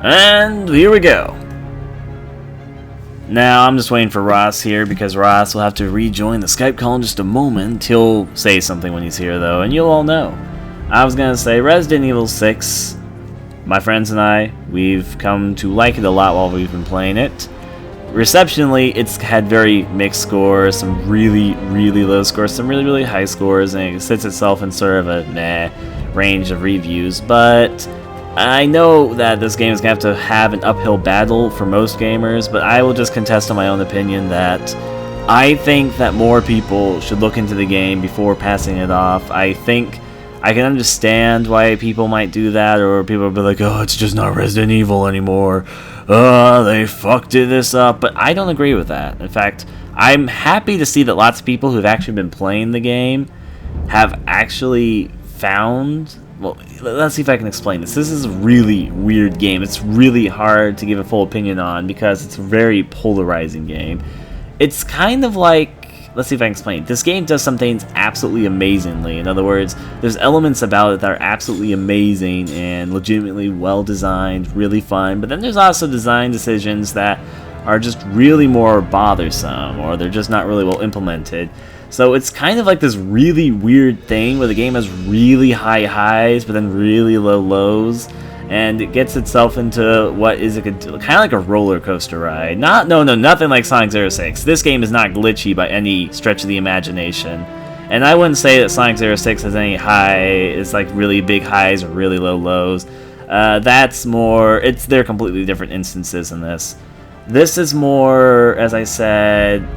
And here we go. Now, I'm just waiting for Ross here because Ross will have to rejoin the Skype call in just a moment. He'll say something when he's here, though, and you'll all know. I was going to say Resident Evil 6, my friends and I, we've come to like it a lot while we've been playing it. Receptionally, it's had very mixed scores, some really, really low scores, some really, really high scores, and it sits itself in sort of a meh range of reviews, but I know that this game is going to have an uphill battle for most gamers, but I will just contest on my own opinion that I think that more people should look into the game before passing it off. I think I can understand why people might do that, or people will be like, oh, it's just not Resident Evil anymore. They fucked this up, but I don't agree with that. In fact, I'm happy to see that lots of people who've actually been playing the game have actually found... Well, let's see if I can explain this. This is a really weird game. It's really hard to give a full opinion on because it's a very polarizing game. It's kind of like... Let's see if I can explain. This game does some things absolutely amazingly. In other words, there's elements about it that are absolutely amazing and legitimately well-designed, really fun. But then there's also design decisions that are just really more bothersome, or they're just not really well implemented. So it's kind of like this really weird thing where the game has really high highs, but then really low lows, and it gets itself into what is kind of like a roller coaster ride. Nothing like Sonic 06. This game is not glitchy by any stretch of the imagination, and I wouldn't say that Sonic 06 has any it's like really big highs or really low lows. That's more. They're completely different instances in this. This is more, as I said.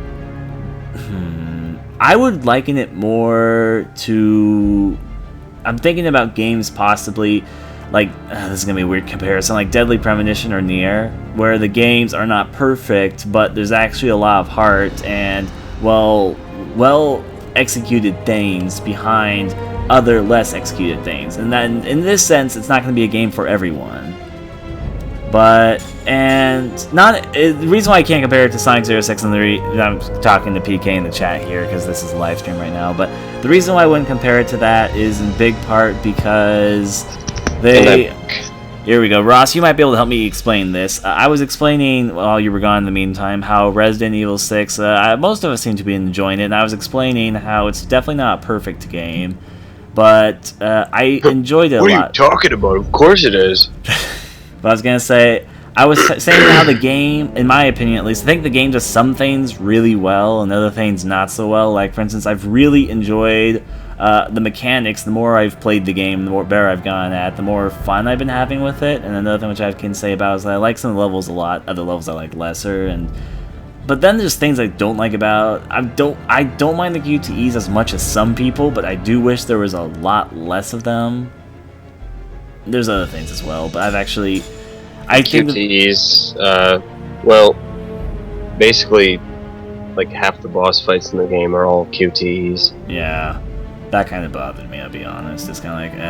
I would liken it more to... I'm thinking about games possibly like... this is going to be a weird comparison, like Deadly Premonition or Nier, where the games are not perfect, but there's actually a lot of heart and, well executed things behind other less executed things. And then, in this sense, it's not going to be a game for everyone. The reason why I can't compare it to Sonic 06, and I'm talking to PK in the chat here because this is a live stream right now, but the reason why I wouldn't compare it to that is in big part because here we go. Ross, you might be able to help me explain this. I was explaining, while you were gone in the meantime, how Resident Evil 6, most of us seem to be enjoying it, and I was explaining how it's definitely not a perfect game, but I enjoyed it a lot. What are you talking about? Of course it is. But I was going to say, I was saying how the game, in my opinion at least, I think the game does some things really well and other things not so well. Like, for instance, I've really enjoyed the mechanics. The more I've played the game, the more better I've gone at, the more fun I've been having with it. And another thing which I can say about is that I like some of the levels a lot, other levels I like lesser. But then there's things I don't like about... I don't mind the QTEs as much as some people, but I do wish there was a lot less of them. There's other things as well, but I've actually... QTEs, basically, like half the boss fights in the game are all QTEs. Yeah, that kind of bothered me, I'll be honest. It's kind of like,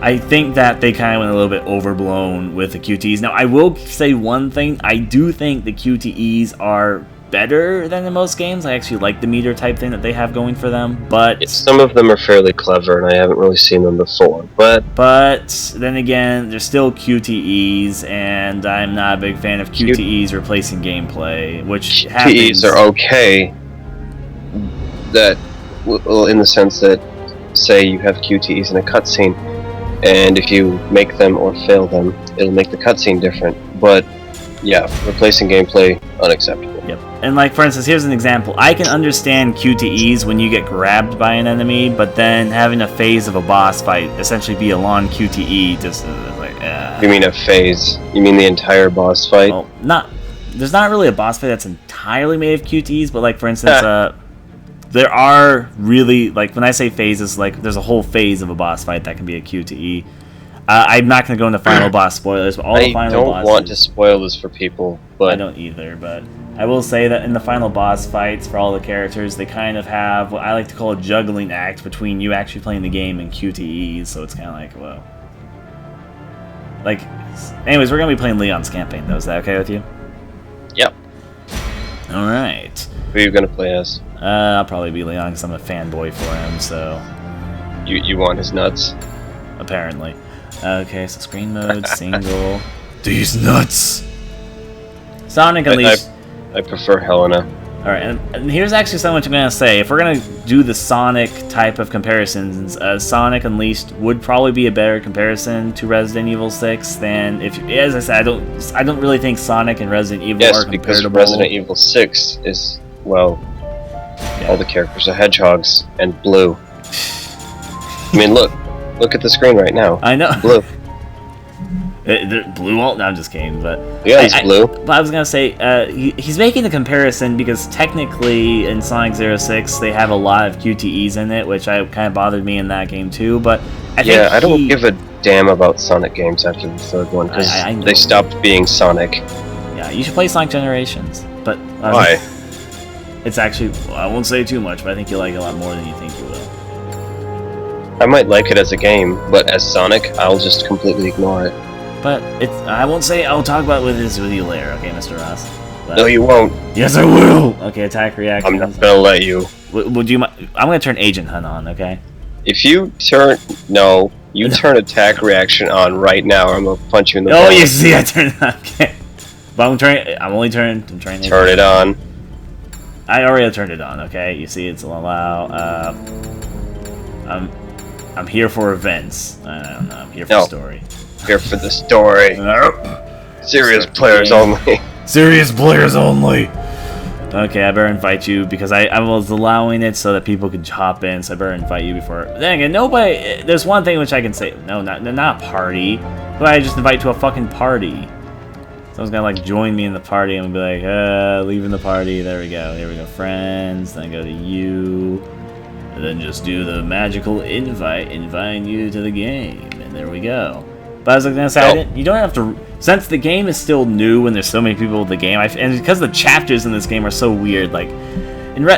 I think that they kind of went a little bit overblown with the QTEs. Now, I will say one thing. I do think the QTEs are better than in most games. I actually like the meter type thing that they have going for them, but some of them are fairly clever, and I haven't really seen them before. But then again, they're still QTEs, and I'm not a big fan of QTEs replacing gameplay, which QTEs are okay. That, well, in the sense that, say you have QTEs in a cutscene, and if you make them or fail them, it'll make the cutscene different. But yeah, replacing gameplay, unacceptable. Yep. And like, for instance, here's an example. I can understand QTEs when you get grabbed by an enemy, but then having a phase of a boss fight essentially be a long QTE just like... You mean a phase? You mean the entire boss fight? Well, there's not really a boss fight that's entirely made of QTEs, but like, for instance, there are really, like, when I say phases, like, there's a whole phase of a boss fight that can be a QTE. I'm not going to go into final boss spoilers, but all the final bosses... I don't want to spoil this for people, but... I don't either, but I will say that in the final boss fights for all the characters, they kind of have what I like to call a juggling act between you actually playing the game and QTEs, so it's kind of like, whoa. Like, anyways, we're going to be playing Leon's campaign, though. Is that okay with you? Yep. Alright. Who are you going to play as? I'll probably be Leon, because I'm a fanboy for him, so... You want his nuts? Apparently. Okay, so screen mode, single. These nuts! Sonic Unleashed. I prefer Helena. Alright, and here's actually something I'm going to say. If we're going to do the Sonic type of comparisons, Sonic Unleashed would probably be a better comparison to Resident Evil 6 than if, as I said, I don't really think Sonic and Resident Evil are comparable. Yes, because Resident Evil 6 is, well, all the characters are hedgehogs and blue. I mean, look at the screen right now. I know. Blue. Blue alt? No, I'm just kidding, but yeah, it's blue. But I was gonna say he's making the comparison because technically in Sonic 06 they have a lot of QTEs in it, which kind of bothered me in that game too. But I don't give a damn about Sonic games after the third one because they stopped being Sonic. Yeah, you should play Sonic Generations, but why? It's actually, I won't say too much, but I think you'll like it a lot more than you think you will. I might like it as a game, but as Sonic, I'll just completely ignore it. But I won't say. I'll talk about this with you later, okay, Mr. Ross? But, no, you won't. Yes, I will. Okay, attack reaction. I'm not gonna let you. Would you? I'm gonna turn Agent Hunt on, okay? If you turn turn attack reaction on right now, or I'm gonna punch you in the. Oh, you see, I turned it on. Okay, but I'm turning. Turn it on. I already turned it on. Okay, you see, it's allow. I'm here for events. I don't know. I'm here for the story. Here for the story. Nope. Serious players only. Serious players only. Okay, I better invite you because I was allowing it so that people could hop in. So I better invite you before. Then again, nobody. There's one thing which I can say. No, not a party. Who I just invite to a fucking party. Someone's gonna like join me in the party and be like, leaving the party. There we go. Here we go, friends. Then go to you. And then just do the magical inviting you to the game. And there we go. But I was gonna say, you don't have to, since the game is still new and there's so many people with the game, and because the chapters in this game are so weird, like,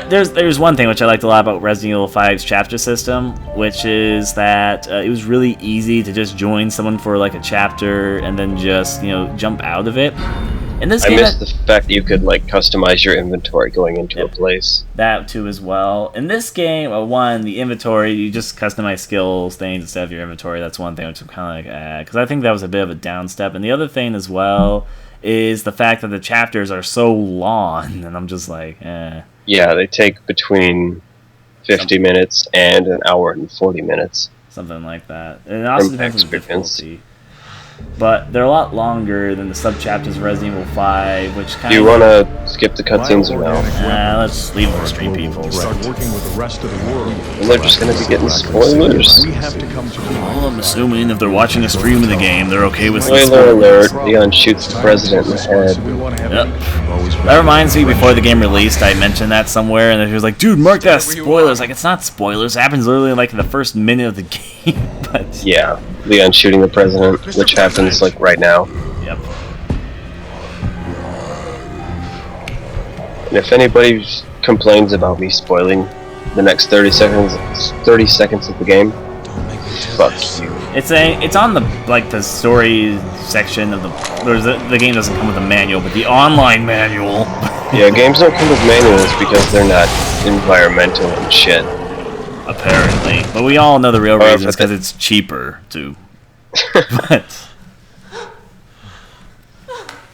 there's one thing which I liked a lot about Resident Evil 5's chapter system, which is that it was really easy to just join someone for like a chapter and then just, jump out of it. In this game, I missed the fact that you could like customize your inventory going into a place. That too as well. In this game, the inventory, you just customize skills things instead of your inventory. That's one thing which I'm kind of like, because I think that was a bit of a downstep. And the other thing as well is the fact that the chapters are so long, and I'm just like, Yeah, they take between 50 minutes and an hour and 40 minutes. Something like that. And it also depends on the difficulty. But they're a lot longer than the sub-chapters of Resident Evil 5, which kind of... Do you want to skip the cutscenes or no? Let's leave them for stream people. Start working with the rest of the world. And they're just going to be getting spoilers. We have to come to well, I'm assuming if they're watching a stream of the game, they're okay with spoiler alert, Leon shoots the president in the head. Yep. That reminds me, before the game released, I mentioned that somewhere, and he was like, dude, mark that as spoilers. Like, it's not spoilers. It happens literally like in the first minute of the game. But yeah, Leon shooting the president, which happens like right now. Yep. And if anybody complains about me spoiling the next 30 seconds of the game, fuck you. It's on the story section of the game doesn't come with a manual, but the online manual. Yeah, games don't come with manuals because they're not environmental and shit. Apparently, but we all know the real reason is because it's cheaper to. But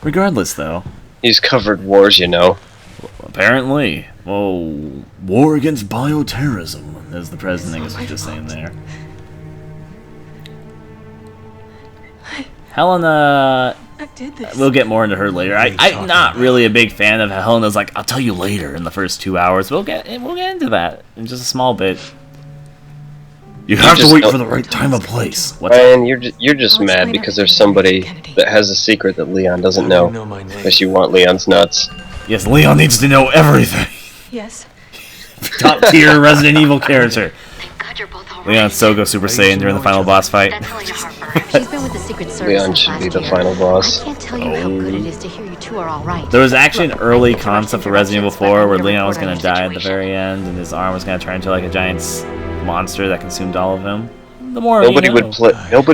regardless, though, he's covered wars, Apparently, war against bioterrorism, as the president was just saying there. Helena, we'll get more into her later. I'm not really a big fan of how Helena's like, I'll tell you later in the first 2 hours. We'll get into that in just a small bit. You have to wait for the right time and place. And you're just mad because there's somebody that has a secret that Leon doesn't know. Because you want Leon's nuts. Yes, Leon needs to know everything. Yes. Top tier Resident Evil character. Leon Sogo Super Saiyan during the final boss fight. She's been with the Secret Service. Leon should be the final boss. I can't tell you how good it is to hear you two are all right. There was actually an early concept for Resident Evil 4 where Leon was going to die at the very end and his arm was going to turn into like a giant monster that consumed all of him. The more nobody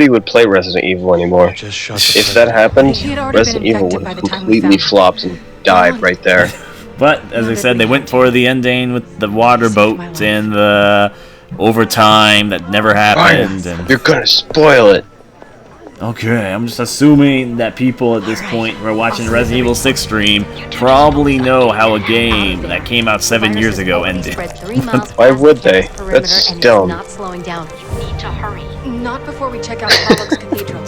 would play Resident Evil anymore. If that happened, Resident Evil would have completely flopped and died right there. But as I said, they went for the ending with the water boat and the overtime that never happened. And you're gonna spoil it. Okay, I'm just assuming that people at this point who are watching the Resident Evil 6 stream probably know how a game that came out 7 years ago ended. Why would they? That's dumb. Not slowing down. You need to hurry. Not before we check out Harlock's Cathedral.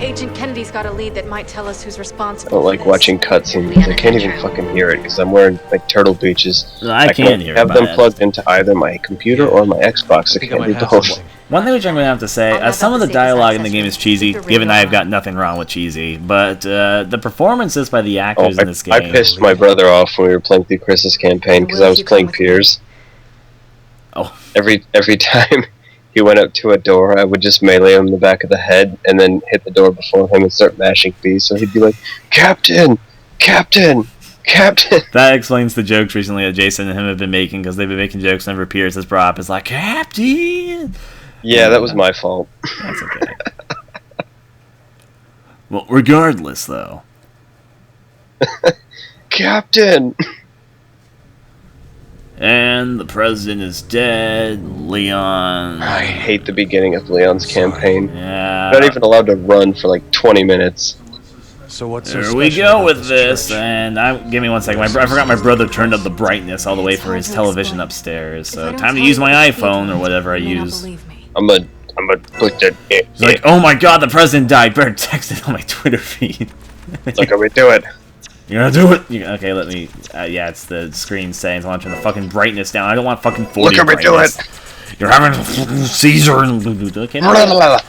Agent Kennedy's got a lead that might tell us who's I responsible. don't like for this. watching cutscenes. I can't even fucking hear it because I'm wearing like turtle breeches. I can hear it, have them but- plugged into either my computer or my Xbox. I think I can't might do have both. something. One thing which I'm going to have to say, I'll have some of the the safest dialogue in the access game room. is cheesy, Keep the given radio I've got on. nothing wrong with cheesy, but the performances by the Oh, actors in this game... I pissed my brother off when we were playing through Chris's campaign because I was playing Piers. Oh. Every time he went up to a door, I would just melee him in the back of the head and then hit the door before him and start mashing B. So he'd be like, "Captain, Captain, Captain." That explains the jokes recently that Jason and him have been making, because they've been making jokes whenever Pierce has brought up. It's like, Captain! Yeah, that was my fault. That's okay. Well, regardless, though. Captain. And the president is dead. Leon... I hate the beginning of Leon's campaign. Yeah. Not even allowed to run for like 20 minutes. So what's so There we special go about with this, church? and give me 1 second. I forgot my brother turned up the brightness all the way for his television upstairs, so time to use my iPhone or whatever I use. I'm a put that. He's like, oh my god, the president died. Better text it on my Twitter feed. Look how we do it. You're gonna do it. Okay, let me. Yeah, it's the screen saying I want to turn the fucking brightness down. I don't want fucking 40 Look how we do brightness. it. You're having Caesar and okay.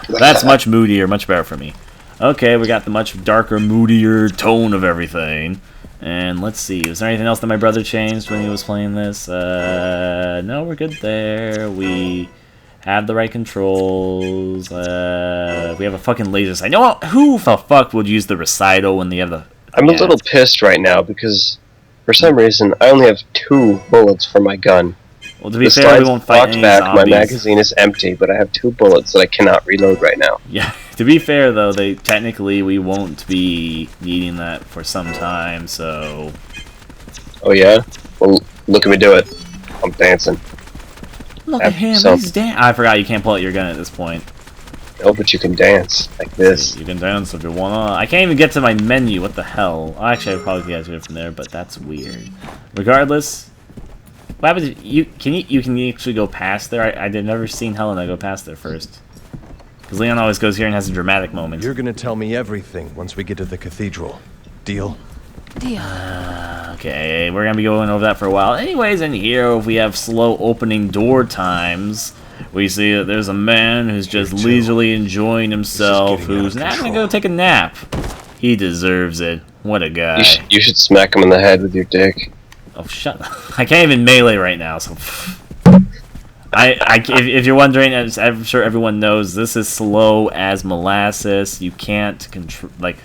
That's much moodier, much better for me. Okay, we got the much darker, moodier tone of everything. And let's see, was there anything else that my brother changed when he was playing this? No, we're good there. We have the right controls. We have a fucking laser sight. No, who the fuck would use the recital when they have the... I'm a little pissed right now because for some reason I only have 2 bullets for my gun. Well, to be The fair, we slide's won't fight locked any back, my zombies. magazine is empty, but I have 2 bullets that I cannot reload right now. Yeah, to be fair though, technically we won't be needing that for some time, so... Oh yeah? Well, look at me do it. I'm dancing. Look Have at him, some. he's I forgot you can't pull out your gun at this point. Oh, but you can dance like this. You can dance if you wanna. I can't even get to my menu, what the hell? Oh, actually, I probably get to it from there, but that's weird. Regardless, what happens if you can actually go past there? I've never seen Helena go past there first. Because Leon always goes here and has a dramatic moment. You're gonna tell me everything once we get to the cathedral. Deal? Okay, we're gonna be going over that for a while. Anyways, in here we have slow opening door times. We see that there's a man who's just leisurely enjoying himself, getting out of who's not gonna control. go take a nap. He deserves it. What a guy. You should smack him in the head with your dick. Oh, shut up. I can't even melee right now, so... if you're wondering, as I'm sure everyone knows, this is slow as molasses. You can't control... Like,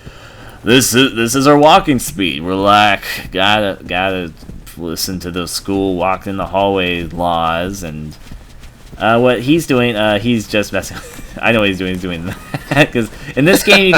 this is our walking speed. We're like, gotta listen to the school walk in the hallway laws, and... what he's doing, he's just messing. I know what he's doing. He's doing that because in this game you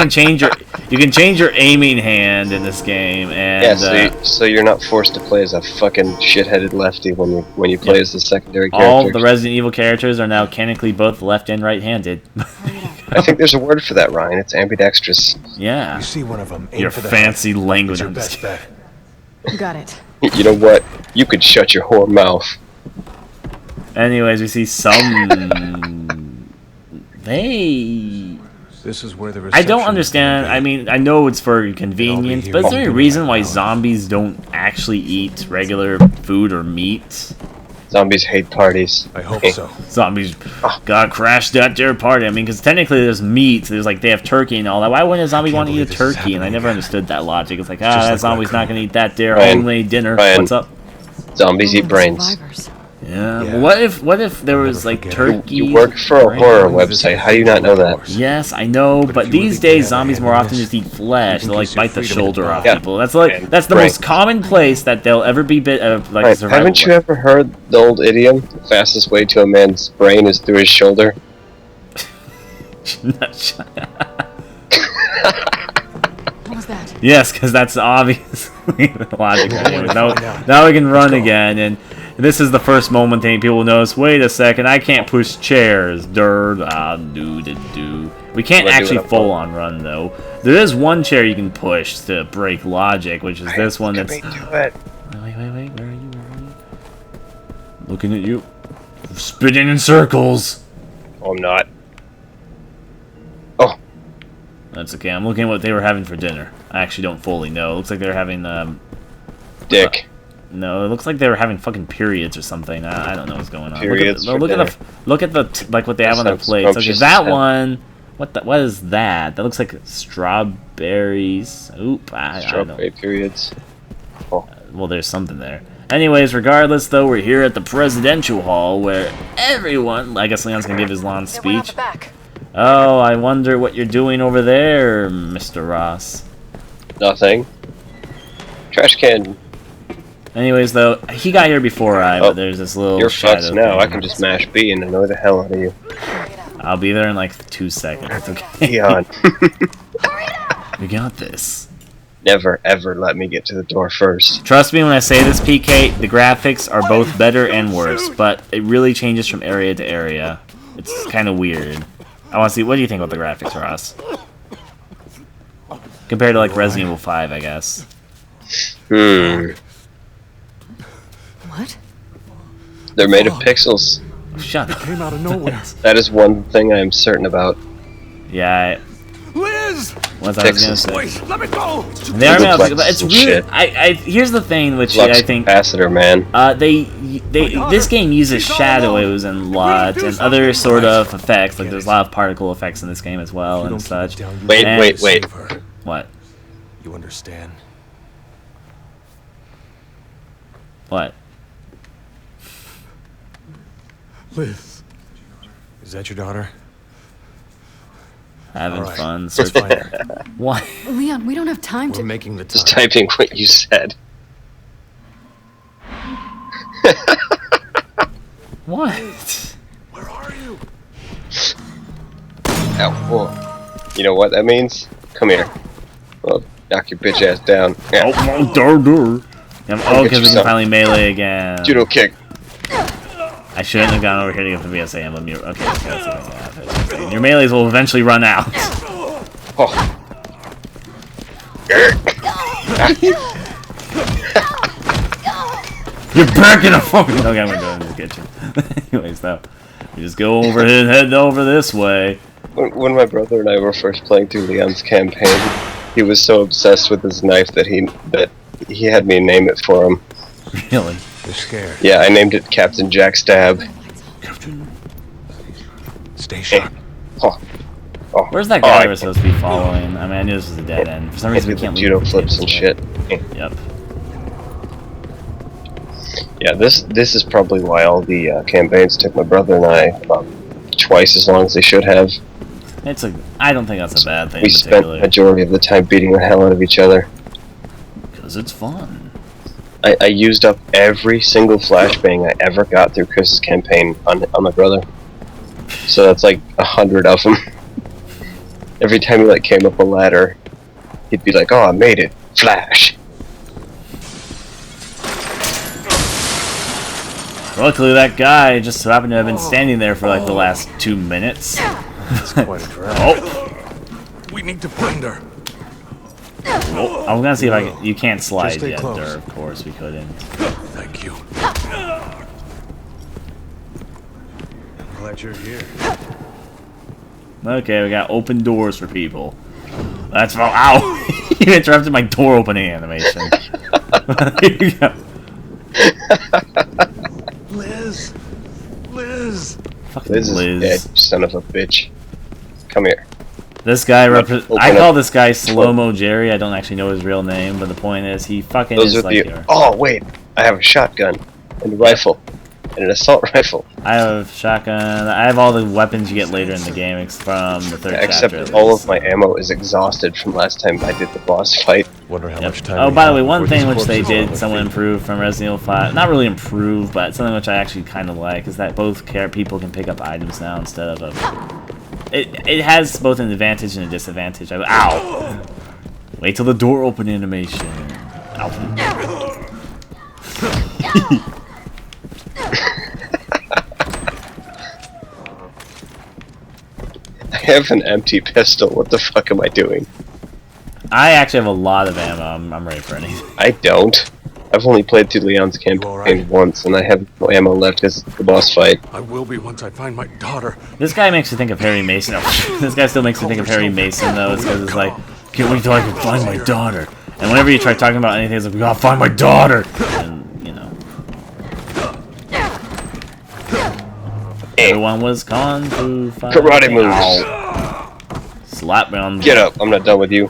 can change your aiming hand in this game, and Yeah, so you're not forced to play as a fucking shitheaded lefty when you play as the secondary all character. the Resident Evil characters are now canonically both left and right-handed. I think there's a word for that, Ryan. It's ambidextrous. Yeah, You see one of them. Aim your for the fancy head. language. It's your I'm just best kidding. bet. Got it. You know what? You could shut your whore mouth. Anyways, we see some. This is where the I don't reception understand. is gonna I be. mean, I know it's for convenience, here but is there all any day reason why now. zombies don't actually eat regular food or meat? Zombies hate parties. I hope so. Zombies got crashed at their party. I mean, because technically there's meat. There's like they have turkey and all that. Why wouldn't a zombie can't want to eat a believe this is turkey? And I happening never again. understood that logic. It's like, Just that like zombie's not raccoon. gonna eat that there Ryan, only dinner. Ryan. What's up? Zombies eat Oh, brains. survivors. Yeah. Yeah. What if there I'll was never like forget it. turkey? You work for a horror website. How do you not know that? Yes, I know, But but if you these really days have a zombies hand more in often this, just eat flesh. you They'll can like use your bite the freedom to shoulder off die. people. That's Yeah. that's the Right. most common place that they'll ever be bit of like Right. survival. Haven't you ever heard the old idiom? The fastest way to a man's brain is through his shoulder. What was that? Yes, because that's obviously the logic. Anyway, find out. now we can run again, and this is the first moment that people will notice. Wait a second, I can't push chairs. Do. We can't We'll do actually it up full on run though. There is one chair you can push to break logic, which is this one that's. Let me do it. Wait, where are you? Where are you? Looking at you. Spinning in circles. Oh, I'm not. Oh. That's okay. I'm looking at what they were having for dinner. I actually don't fully know. It looks like they were having Dick. no, it looks like they were having fucking periods or something. I don't know what's going on. Periods Look at the like what they have on their plates. Okay, that one. What is that? That looks like strawberries. Oop, I don't know. Strawberry periods. Oh. Well, there's something there. Anyways, regardless though, we're here at the presidential hall where everyone, I guess Leon's gonna give his long They went out speech. the back. Oh, I wonder what you're doing over there, Mr. Ross. Nothing. Trash can. Anyways though, he got here before but there's this little You're shadow fucked now. thing. I can just mash B and annoy the hell out of you. I'll be there in like 2 seconds, okay? Leon. We got this. Never ever let me get to the door first. Trust me when I say this, PK, the graphics are both better and worse, but it really changes from area to area. It's kind of weird. I want to see, what do you think about the graphics, Ross? Compared to like Resident Evil 5, I guess. What? They're made of pixels. Shut up. Came out of nowhere. That is one thing I am certain about. Yeah, Liz! what I was gonna say. Wait, let me go! They are made of, Flux but it's and weird. shit. Here's the thing, which Flux I think capacitor, man. this game uses shadows and lot and other sort of effects. Like there's a lot of particle effects in this game as well and such. Wait, And- wait, wait. What? You understand? What? Liz. Is that your daughter? Having All right. fun. Let's Searching. find her. What? Leon, we don't have time We're to. making the Just time. typing what you said. What? Where are you? Ow, whoa. You know what that means? Come here. Well, knock your bitch ass down. Yeah. Oh, dur. Oh, because we can some. finally melee again. Judo kick. I shouldn't have gone over here to get the VSA emblem. Okay, that's what I have. Your melees will eventually run out. Oh. You're back in the fucking. Okay, I'm gonna go into the kitchen. Anyways, though, we just go over here, head over this way. When my brother and I were first playing through Leon's campaign, he was so obsessed with his knife that he had me name it for him. Really? You're scared. Yeah, I named it Captain Jack Stab. Stay sharp. Oh. Oh. Where's that guy we're supposed to be following? I mean, I knew this was a dead end. For some reason, we can't leave judo the flips and shit. Yep. Yeah, this is probably why all the campaigns took my brother and I about twice as long as they should have. I don't think that's a bad thing. We spent the majority of the time beating the hell out of each other. Because it's fun. I used up every single flashbang I ever got through Chris's campaign on my brother. So that's like 100 of them. Every time he like came up a ladder, he'd be like, "Oh, I made it! Flash!" Luckily, that guy just happened to have been standing there for like the last 2 minutes. That's quite a drag. Oh, We need to find her. well, I'm gonna see if I can. You can't slide stay yet, close. Dur, of course we couldn't. Thank you. I'm glad you're here. Okay, we got open doors for people. That's for. Ow! You interrupted my door opening animation. Here you go. Liz! Liz! Fucking Liz is Liz. dead, you son of a bitch. Come here. This guy Open I call up. this guy Slow-Mo Jerry. I don't actually know his real name, but the point is he fucking Those is are like the. your. Oh wait, I have a shotgun and a rifle and an assault rifle. I have shotgun. I have all the weapons you get later in the game from the third Except chapter. that all of my ammo is exhausted from last time I did the boss fight. Wonder how Yep. much time Oh, we by the have way, one before thing these which they corpses did, fall someone on improved from Resident Evil 5, not really improved, but something which I actually kind of like, is that both people can pick up items now instead of a... It has both an advantage and a disadvantage. Ow! Wait till the door open animation. Ow. have an empty pistol. What the fuck am I doing? I actually have a lot of ammo. I'm ready for anything. I don't. I've only played through Leon's campaign alright? once, and I have no ammo left because the boss fight. I will be once I find my daughter. This guy makes me think of Harry Mason. This guy still makes me think of Harry Mason, though. It's because it's like, can't wait till I can find my daughter. And whenever you try talking about anything, it's like, we gotta find my daughter. And, you know. Everyone was Kung Fu fighting. Karate moves. Ow. Slap me on the... Get up. I'm not done with you.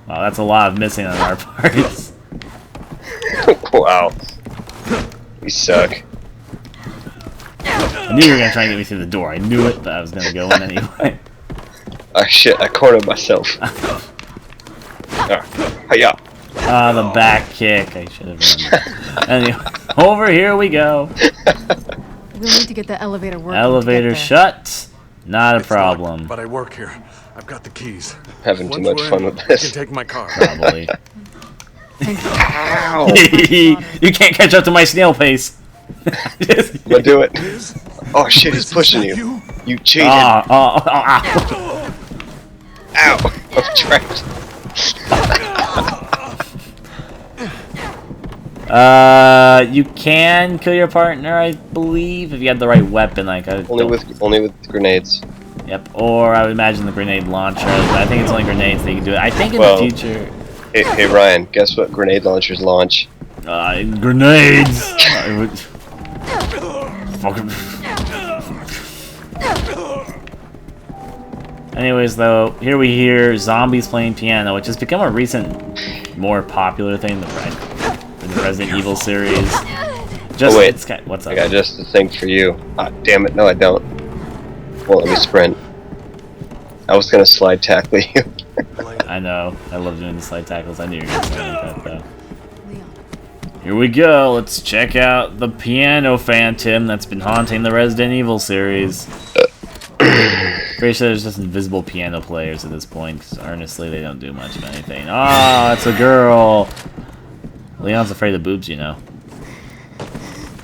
Wow, that's a lot of missing on our parts. Wow. You suck. I knew you were gonna try and get me through the door. I knew it, but I was gonna go in anyway. Ah, shit. I cornered myself. Hiya. Ah, the back kick. I should have remembered. Anyway, over here we go. We'll need to get the elevator working. Elevator shut. Not a It's problem. locked, but I work here. I've got the keys. Having too Once much we're fun in, with you can this. take my car. Probably. Ow. You can't catch up to my snail pace. I'm gonna do it. Liz? Oh shit, Liz, he's pushing is that you. You cheated. Ah. Ow. I'm trapped. You can kill your partner, I believe, if you have the right weapon. Like, Only with grenades. Yep. Or I would imagine the grenade launcher. I think it's only grenades that you can do it. I think in Well, the future. Hey Ryan, guess what grenade launchers launch? Grenades. Fucking. Anyways, though, here we hear zombies playing piano, which has become a recent, more popular thing in the Resident Evil series. Just, Oh, wait. What's up? I got just the thing for you. Ah, damn it, no I don't. Well, let me sprint. I was gonna slide tackle you. I know. I love doing the slide tackles. I knew you were going to say like that, though. Leon. Here we go. Let's check out the piano phantom that's been haunting the Resident Evil series. Pretty sure there's just invisible piano players at this point, because honestly, they don't do much of anything. Oh, it's a girl! Leon's afraid of boobs, you know.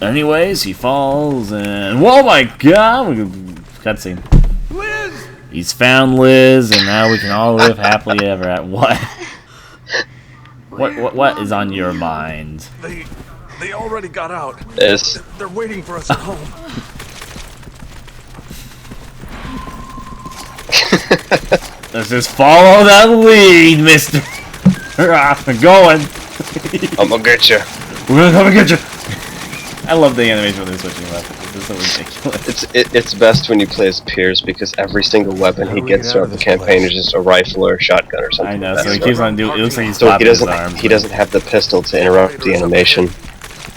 Anyways, he falls and... Whoa, my God! Cutscene. Liz! He's found Liz, and now we can all live happily ever at what? What is on your mind? They already got out. This. They're waiting for us at home. Let's just follow that lead, mister. We're going. I'm gonna get you. We're gonna come and get you. I love the animation when they're switching weapons. It's so ridiculous. It's best when you play as Piers because every single weapon How he do we gets get throughout out the of this campaign place? is just a rifle or a shotgun or something. I know, like so he that. keeps on doing. It looks like he's So flapping his arms. he doesn't have the pistol to interrupt the animation.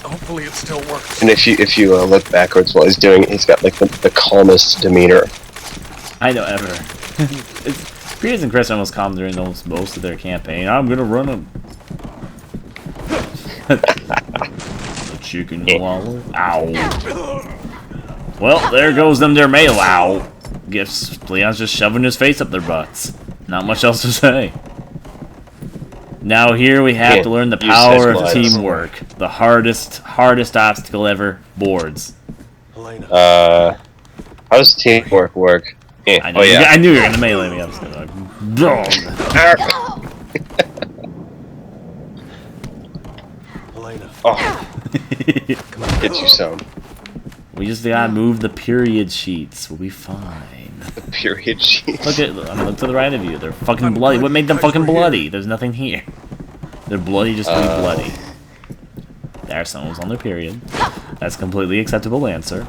Hopefully it still works. And if you look backwards while he's doing it, he's got like the calmest demeanor. I know ever. Piers and Chris are almost calm during almost most of their campaign. I'm gonna run him. The chicken wallow. Ow. Well, there goes them their mail. Ow. Guess Leon's just shoving his face up their butts. Not much else to say. Now here we have Yeah, to learn the use power such of lines. teamwork. The hardest obstacle ever. Boards. Elena. How does teamwork work? Yeah. I, know, Oh yeah. I knew you were gonna melee me. I was gonna like, dog. Elena. Oh, get you some. We just gotta move the period sheets. We'll be fine. The period sheet. Look at, I mean, look to the right of you. They're fucking I'm bloody. glad What made them you guys fucking were here. bloody? There's nothing here. They're bloody just to be bloody. There, someone was on their period. That's a completely acceptable answer.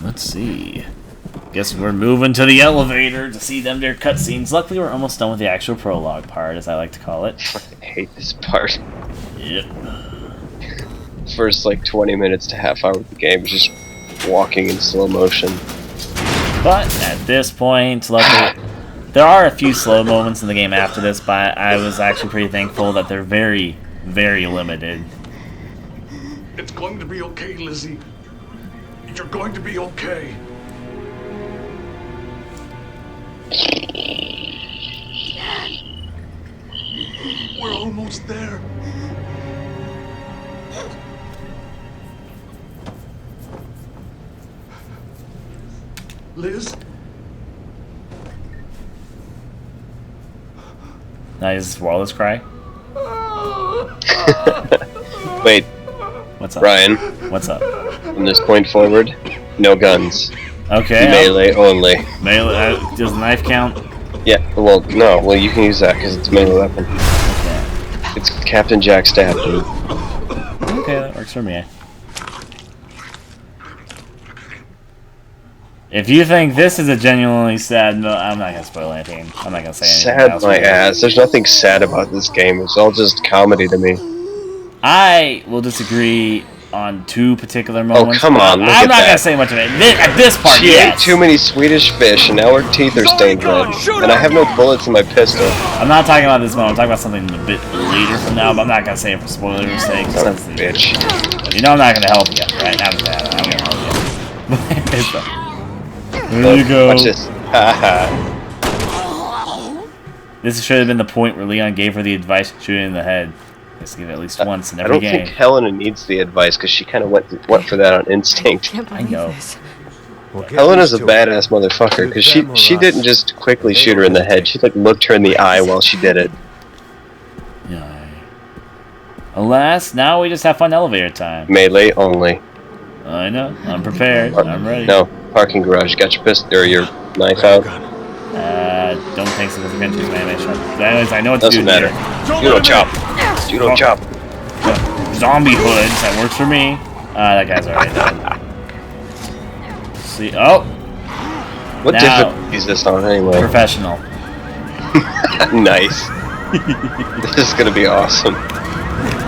Let's see. Guess we're moving to the elevator to see them their cutscenes. Luckily, we're almost done with the actual prologue part, as I like to call it. I hate this part. Yep. First like 20 minutes to half hour of the game is just walking in slow motion. But at this point, luckily, there are a few slow moments in the game after this, but I was actually pretty thankful that they're very, very limited. It's going to be okay, Lizzie. You're going to be okay. We're almost there. Liz? Now is Wallace cry? Wait, What's up? Ryan, What's up? from this point forward, no guns. Okay. Melee only. Melee. Does the knife count? Yeah, well, no, well, you can use that because it's a melee weapon. Okay. It's Captain Jack stab, dude. Okay, that works for me. If you think this is a genuinely sad, no, I'm not gonna spoil anything. I'm not gonna say anything Sad else. my ass. There's nothing sad about this game. It's all just comedy to me. I will disagree on two particular moments. come on, look I'm at not gonna that. say much of it. At this part, She yes. ate too many Swedish fish, and now her teeth are stained red. And I have no bullets in my pistol. I'm not talking about this moment. I'm talking about something a bit later from now, but I'm not gonna say it for spoilers' sake. Son of a bitch. You know I'm not gonna help you, right? I'm gonna help you. There you go. Watch this. Haha. This should have been the point where Leon gave her the advice to shoot it in the head. Just give it at least once in I every don't game. think Helena needs the advice because she kind of went for that on instinct. Can't I believe know. this. Helena's a badass motherfucker because she didn't just quickly shoot her in the head. She like looked her in the eye while she did it. Yeah. Alas, now we just have fun elevator time. Melee only. I know. I'm prepared. I'm ready. No, parking garage. Got your pistol or your knife out. Don't take significant use my animation. Anyways, I know what to do. Doesn't matter. Judo chop. Judo chop. Zombie hoods. That works for me. That guy's already dead. See. Oh. What Now- difficulty is this on anyway? Professional. Nice. This is gonna be awesome.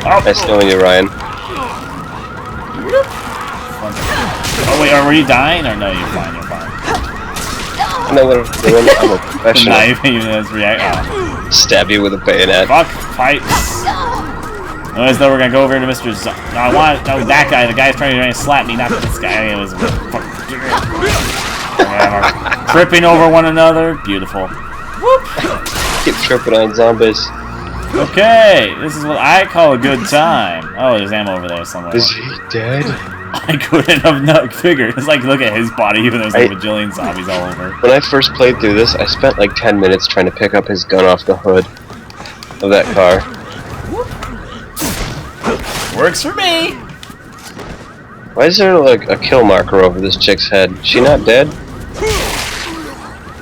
Oh. Nice knowing you, Ryan. Oh wait, were you dying or no? You're fine. You're fine. I know what I'm doing. I'm a The professional. knife, even though it's react. Stab you with a bayonet. Fuck, fight. Notice though we're gonna go over to Mr. No, that guy. The guy's trying to slap me, not this guy. It was fucking tripping over one another. Beautiful. Keep tripping on zombies. Okay, this is what I call a good time. Oh, there's ammo over there somewhere. Is he dead? I couldn't have not figured. It's like, look at his body, even though there's like a bajillion zombies all over. When I first played through this, I spent like 10 minutes trying to pick up his gun off the hood of that car. Works for me. Why is there like a kill marker over this chick's head? Is she not dead?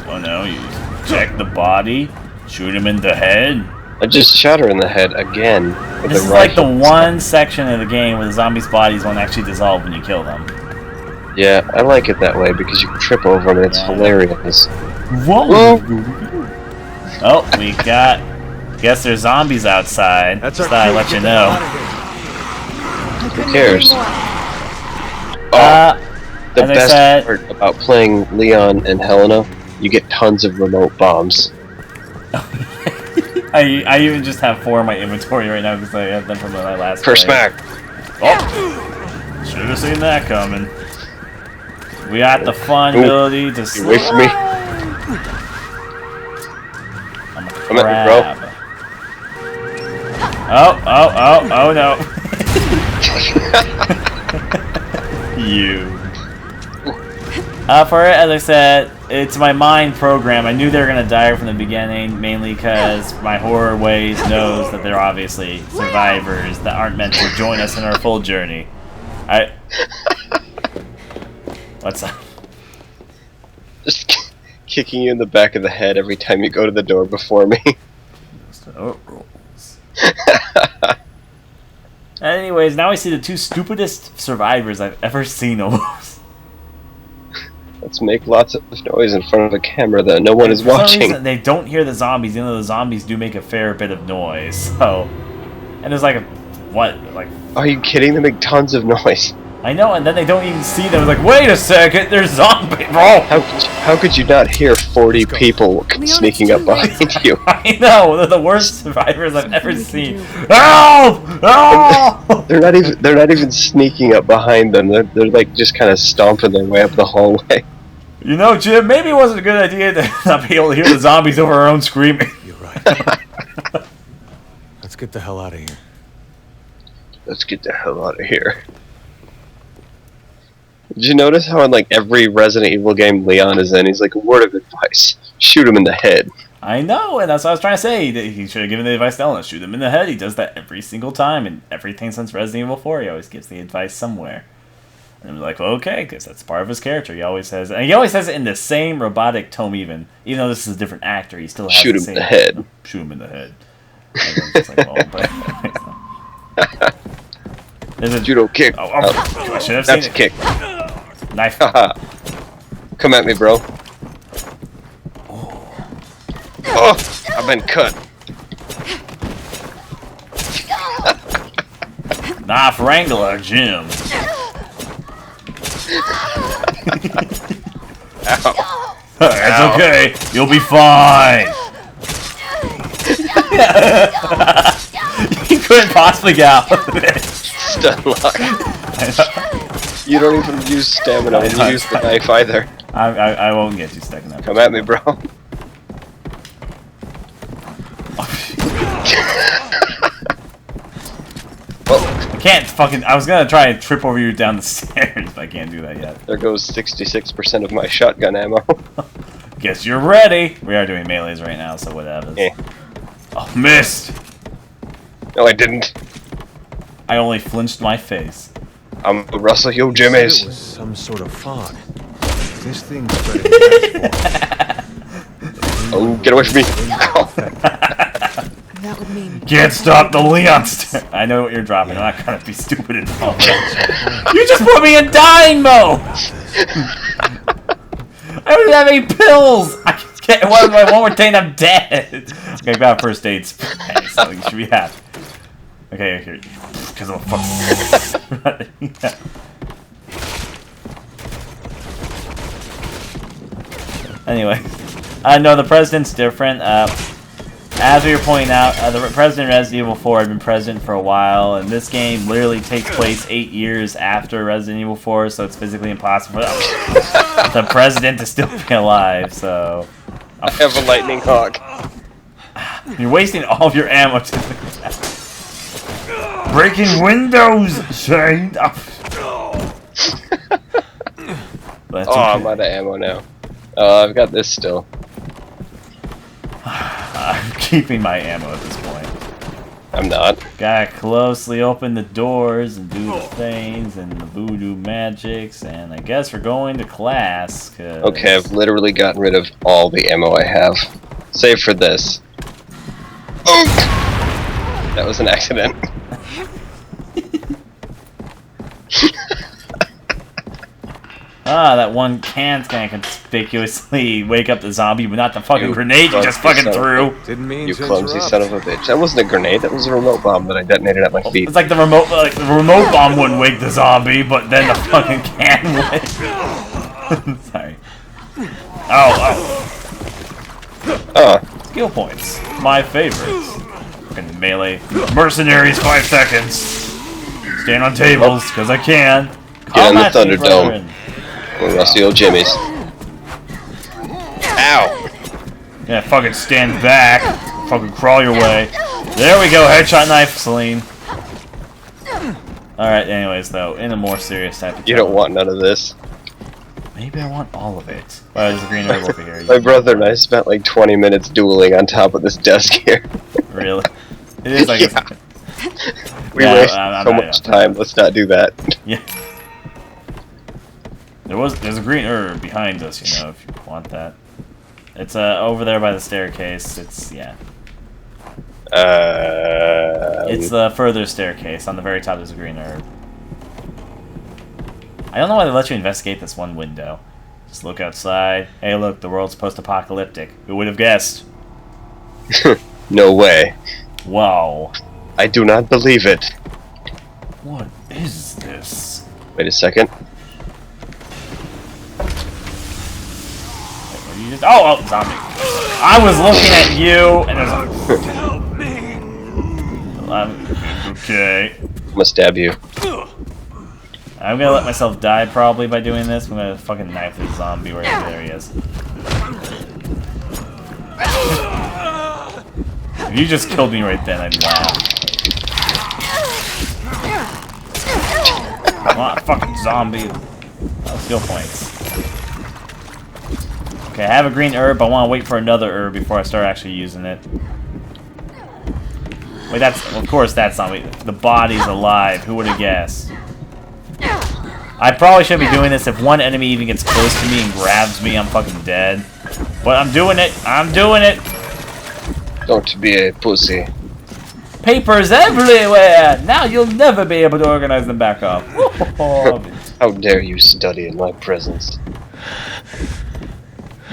Oh no, you check the body, shoot him in the head. I just shot her in the head again. With This a is like the rifle. one section of the game where the zombies' bodies won't actually dissolve when you kill them. Yeah, I like it that way because you can trip over them and it's hilarious. Whoa! Oh, we got. Guess there's zombies outside. Just thought I'd let you know. Who cares? The As I best said- part about playing Leon and Helena, you get tons of remote bombs. I even just have 4 in my inventory right now because I have them from my last. First play. smack. Oh, should have seen that coming. We got the fun ability to. You wait for me. I'm a Come at me, bro. crab. Oh no. You. For it, as I said, it's my mind program. I knew they were gonna die from the beginning, mainly because my horror ways knows that they're obviously survivors that aren't meant to join us in our full journey. What's up? Just kicking you in the back of the head every time you go to the door before me. Oh, rules. Anyways, now I see the 2 stupidest survivors I've ever seen almost. Let's make lots of noise in front of a camera that no one is For some watching. reason, they don't hear the zombies, even though the zombies do make a fair bit of noise. So, and there's like a Are you kidding? They make tons of noise. I know, and then they don't even see them. It's like, wait a second, there's zombies, bro. How could you not hear 40 people sneaking up behind you? I know, they're the worst survivors I've ever seen. Help! Help! They're not even sneaking up behind them. They're like just kind of stomping their way up the hallway. You know, Jim, maybe it wasn't a good idea to not be able to hear the zombies over our own screaming. You're right. Let's get the hell out of here. Let's get the hell out of here. Did you notice how in like every Resident Evil game Leon is in, he's like, a word of advice, shoot him in the head. I know, and that's what I was trying to say. He should have given the advice to Eleanor. Shoot him in the head. He does that every single time, and everything since Resident Evil 4, he always gives the advice somewhere. And I'm like, well, okay, because that's part of his character. He always says, and he always says it in the same robotic tone, even though this is a different actor. He still has Shoot the him same, in the head. Shoot him in the head. And I'm just like, well, but there's a Judo kick. Oh, I should have seen That's it. a kick. Knife. Come at me, bro. Oh, I've been cut. Knife Wrangler, Jim. Ow. It's okay. You'll be fine. You couldn't possibly get out of it. Stun lock. You don't even use stamina when you use the knife either. I won't get you stuck in that. Come at me, bro. I can't fucking. I was gonna try and trip over you down the stairs, but I can't do that yet. There goes 66% of my shotgun ammo. Guess you're ready. We are doing melees right now, so whatever. Yeah. Oh, missed. No, I didn't. I only flinched my face. I'm Russell Yo It Jimmy's. was some sort of fog. This thing spread in fast form. Oh, get away from me. Ow. That would mean. Can't stop the Leon stare. I know what you're dropping. I'm not gonna be stupid and fall. You just put me in dying mode. I don't even have any pills. I can't. One more thing, I'm dead. Okay, got first aid spray, so you should be happy. Okay, here. Because I'm a fucking. Yeah. Anyway, no, the president's different. As we were pointing out, the president in Resident Evil 4 had been president for a while, and this game literally takes place 8 years after Resident Evil 4, so it's physically impossible for the president to still be alive. So I have a lightning hawk. you're wasting all of your ammo. Breaking windows, Shane. But Oh, I'm out of ammo now. I've got this still. I'm keeping my ammo at this point. I'm not. Gotta closely open the doors and do the things and the voodoo magics, and I guess we're going to class. Cause... Okay, I've literally gotten rid of all the ammo I have. Save for this. Oh! That was an accident. That one can's gonna conspicuously wake up the zombie, but not the fucking grenade you just fucking threw. Didn't mean You to clumsy interrupt. son of a bitch. That wasn't a grenade, that was a remote bomb that I detonated at my feet. It's like the remote bomb wouldn't wake the zombie, but then the fucking can would. Sorry. Oh. Skill points. My favorites. Fucking melee. Mercenaries, 5 seconds. Stand on tables, because I can. Get in the Combat me, Thunderdome. brethren. Or Rusty Old Jimmy's. Ow! Yeah, fucking stand back. Fucking crawl your way. There we go, headshot knife, Celine. Alright, anyways, though, in a more serious type of You don't want none of this. Maybe I want all of it. Oh, there's a green herb over here. My brother and I spent like 20 minutes dueling on top of this desk here. Really? It is like Yeah. We Yeah, waste I'm so not- much time. Let's not do that. Yeah. There's a green herb behind us, you know, if you want that. It's over there by the staircase. It's it's the further staircase. On the very top there's a green herb. I don't know why they let you investigate this one window. Just look outside. Hey look, the world's post-apocalyptic. Who would have guessed? No way. Wow. I do not believe it. What is this? Wait a second. Oh, zombie. I was looking at you, and there's a... okay. I'm gonna stab you. I'm gonna let myself die, probably, by doing this. I'm gonna fucking knife this zombie right there he is. If you just killed me right then, I'd laugh. Come on, fucking zombie. Oh, skill points. Okay, I have a green herb. I want to wait for another herb before I start actually using it. Wait, that's... Of course that's not... Wait, the body's alive. Who would have guessed? I probably shouldn't be doing this. If one enemy even gets close to me and grabs me, I'm fucking dead. But I'm doing it. I'm doing it. Don't be a pussy. Papers everywhere. Now you'll never be able to organize them back up. How dare you study in my presence?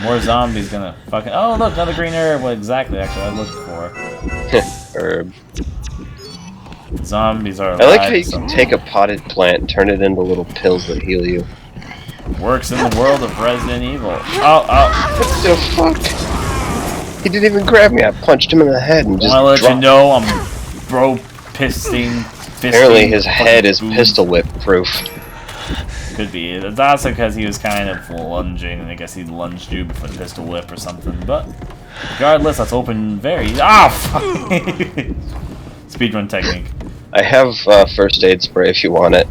More zombies gonna fucking... Oh, look, another green herb. What exactly, actually, I was looking for. Herb. Zombies are alive. I like how you can take a potted plant and turn it into little pills that heal you. Works in the world of Resident Evil. Oh, oh. What the fuck? He didn't even grab me. I punched him in the head and just I want to let dropped. you know I'm fisting. Apparently his head is pistol whip proof. Could be. It's also because he was kind of lunging, and I guess he lunged you before the pistol whip or something. But regardless, let's open very... Ah, fuck. Speedrun technique. I have first aid spray if you want it.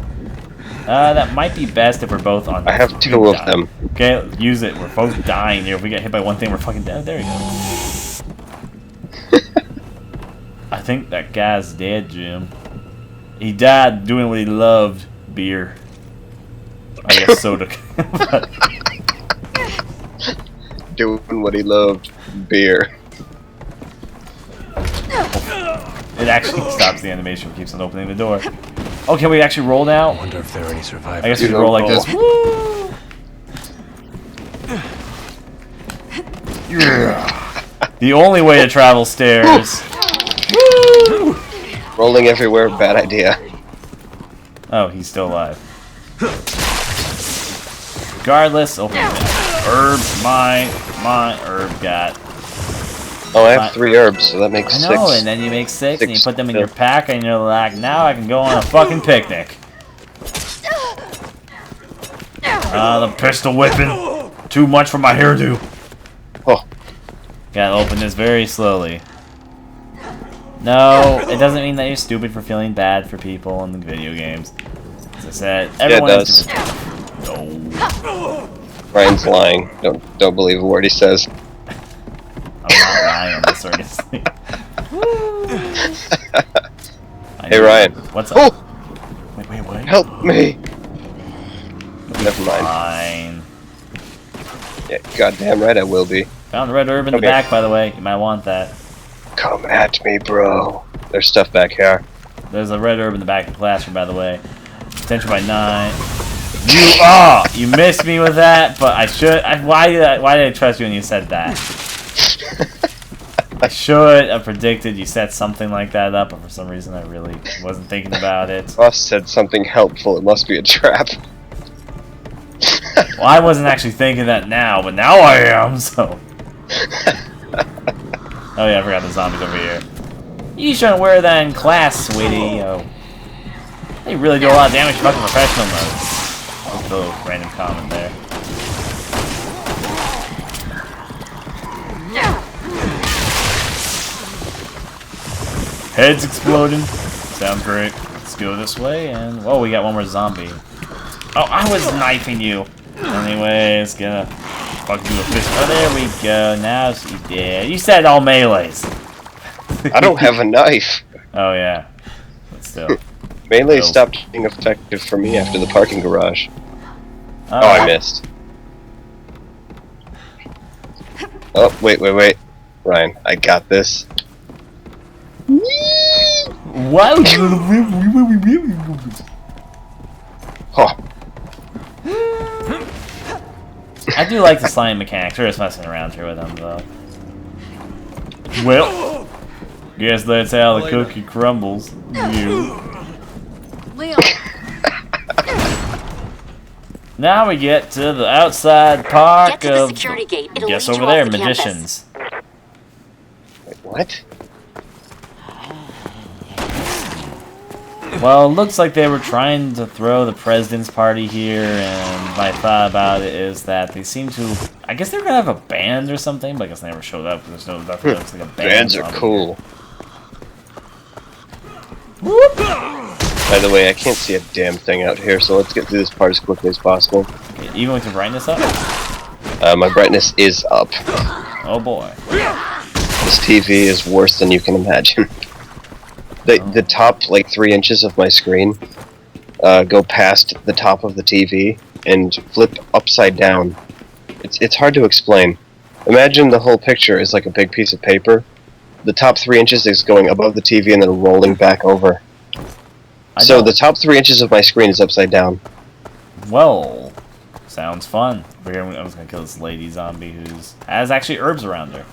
That might be best if we're both on... I have 2 of them. Okay, use it. We're both dying here. If we get hit by one thing, we're fucking dead. There we go. I think that guy's dead, Jim. He died doing what he loved. Beer. I guess soda. Doing what he loved. Beer. It actually stops the animation, keeps on opening the door. Oh, can we actually roll now? I wonder if there are any survivors. I guess we You can roll like don't this. Woo! The only way to travel stairs. Woo! Rolling everywhere, bad idea. Oh, he's still alive. Regardless, open it. Herb, my herb got. Oh, I have 3 herbs, so that makes 6. I know, and then you make 6 and you 6 put them in your pack, and you're like, now I can go on a fucking picnic. The pistol whipping. Too much for my hairdo. Oh, Gotta open this very slowly. No, it doesn't mean that you're stupid for feeling bad for people in the video games. As I said, everyone it has does. different... No. Ryan's lying. Don't believe a word he says. I'm not lying on this, seriously. Hey Ryan. What's up? Oh, Wait, what? help me! Never mind. Fine. Yeah, goddamn right I will be. Found the red herb in the Okay. back, by the way. You might want that. Come at me, bro. There's stuff back here. There's a red herb in the back of the classroom, by the way. Attention by 9. You missed me with that, but I should. Why did I trust you when you said that? I should have predicted you set something like that up, but for some reason I really wasn't thinking about it. Ross said something helpful. It must be a trap. Well, I wasn't actually thinking that now, but now I am, so... Oh yeah, I forgot the zombies over here. You shouldn't wear that in class, sweetie. Oh. They really do a lot of damage fucking professional mode. Just a little random comment there. Heads exploding. Sounds great. Let's go this way, and... Whoa, we got one more zombie. Oh, I was knifing you. Anyways, gonna fuck you a fist. Oh, there we go. Now she's dead. You said all melees. I don't have a knife. Oh, yeah. But still. Melee Oh. stopped being effective for me after the parking garage. Oh, I missed. Oh, wait. Ryan, I got this. Wow. Oh, I do like the slime mechanics. We're just messing around here with them, though. Well, guess that's how the cookie crumbles. You. Leon, Now we get to the outside park Get to the of... security gate. It'll Guess lead you over there, off the campus. magicians. wait, what? Well, it looks like they were trying to throw the president's party here, and my thought about it is that they seem to... I guess they were going to have a band or something, but I guess they never showed up because there's no nothing that looks like a band. Bands are on cool. Whoop! By the way, I can't see a damn thing out here, so let's get through this part as quickly as possible. Okay, even with your brightness up? My brightness is up. Oh boy. This TV is worse than you can imagine. The top, like, 3 inches of my screen go past the top of the TV and flip upside down. It's hard to explain. Imagine the whole picture is like a big piece of paper. The top 3 inches is going above the TV and then rolling back over. So the top 3 inches of my screen is upside down. Well, sounds fun. I was gonna kill this lady zombie who's has actually herbs around her.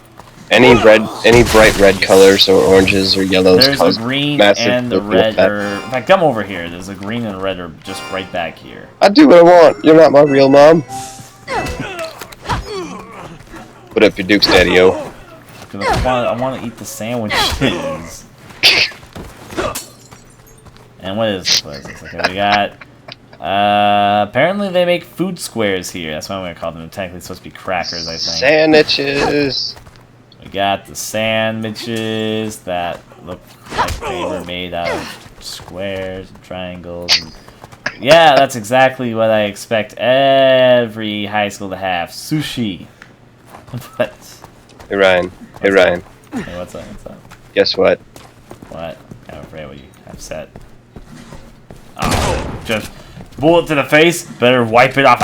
Any bright red colors or oranges or yellows. There's a green and a red herb. In fact, come over here. There's a green and a red herb just right back here. I do what I want. You're not my real mom. Put up your Duke's daddy-o. I want to eat the sandwiches. And what is this? Okay, we got... apparently they make food squares here. That's what I'm going to call them. They're technically supposed to be crackers, I think. Sandwiches. We got the sandwiches that look like they were made out of squares and triangles. And yeah, that's exactly what I expect every high school to have. Sushi. But... Hey, Ryan. Hey, Ryan. Hey, what's up? What's up? Guess what? What? I'm afraid what you have set. Oh, just bullet to the face. Better wipe it off.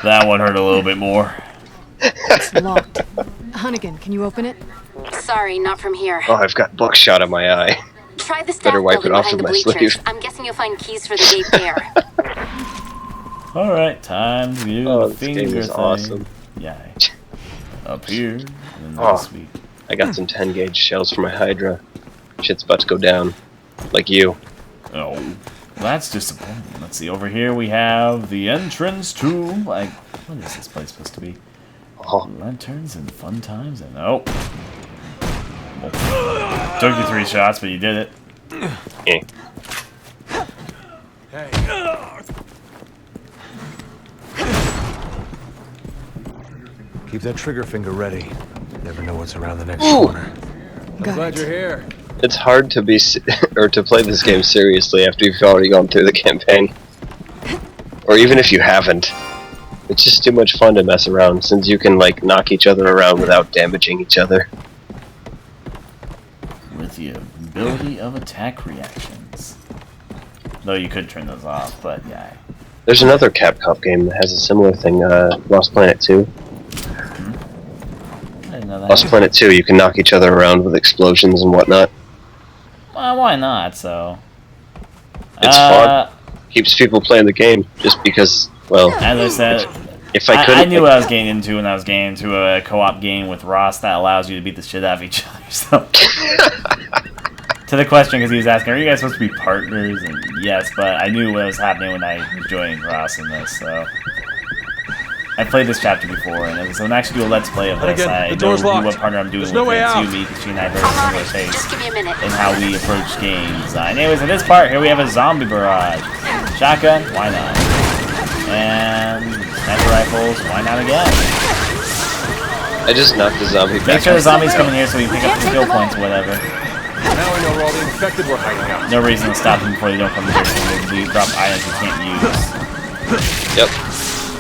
That one hurt a little bit more. It's locked. Hunnigan, can you open it? Sorry, not from here. Oh, I've got buckshot in my eye. Try the staff Better wipe it building off behind the with my bleachers. sleeve. I'm guessing you'll find keys for the gate there. Alright, time to do Oh, the this finger game is thing. awesome. Yeah. Up here. And Oh. sweet. I got some 10 gauge shells for my Hydra. Shit's about to go down. Like you. Oh, that's disappointing. Let's see, over here we have the entrance to, like, what is this place supposed to be? Oh. Lanterns and fun times and, oh. Took you 3 shots, but you did it. Eh. Keep that trigger finger ready. Never know what's around the next Ooh. corner. Got Glad it. you're here. It's hard to be or to play this game seriously after you've already gone through the campaign. Or even if you haven't. It's just too much fun to mess around since you can like knock each other around without damaging each other. With the ability of attack reactions. Though you could turn those off, but yeah. There's another Capcom game that has a similar thing, Lost Planet 2. I didn't know that. Lost Planet 2, you can knock each other around with explosions and whatnot. Well, why not, so... It's fun. Keeps people playing the game, just because, well... As I said, if I couldn't... I knew what I was getting into when I was getting into a co-op game with Ross that allows you to beat the shit out of each other, so... To the question, because he was asking, are you guys supposed to be partners? And yes, but I knew what was happening when I was joining Ross in this, so... I played this chapter before, and so when I actually do a let's play of this, Again, I the know door's locked. what partner I'm doing There's no with way it. out. It's you, me, because she and I have I'm on very it. similar Just give me a minute. and how we approach games. Anyways, in this part, here we have a zombie barrage. Shotgun, why not? And sniper rifles, why not again? I just knocked the zombie back. Make sure the zombies come in here so we can pick up the skill points or whatever. Now we know where all the infected were hiding out. No reason to stop them before they don't come in here so we drop items we can't use. Yep.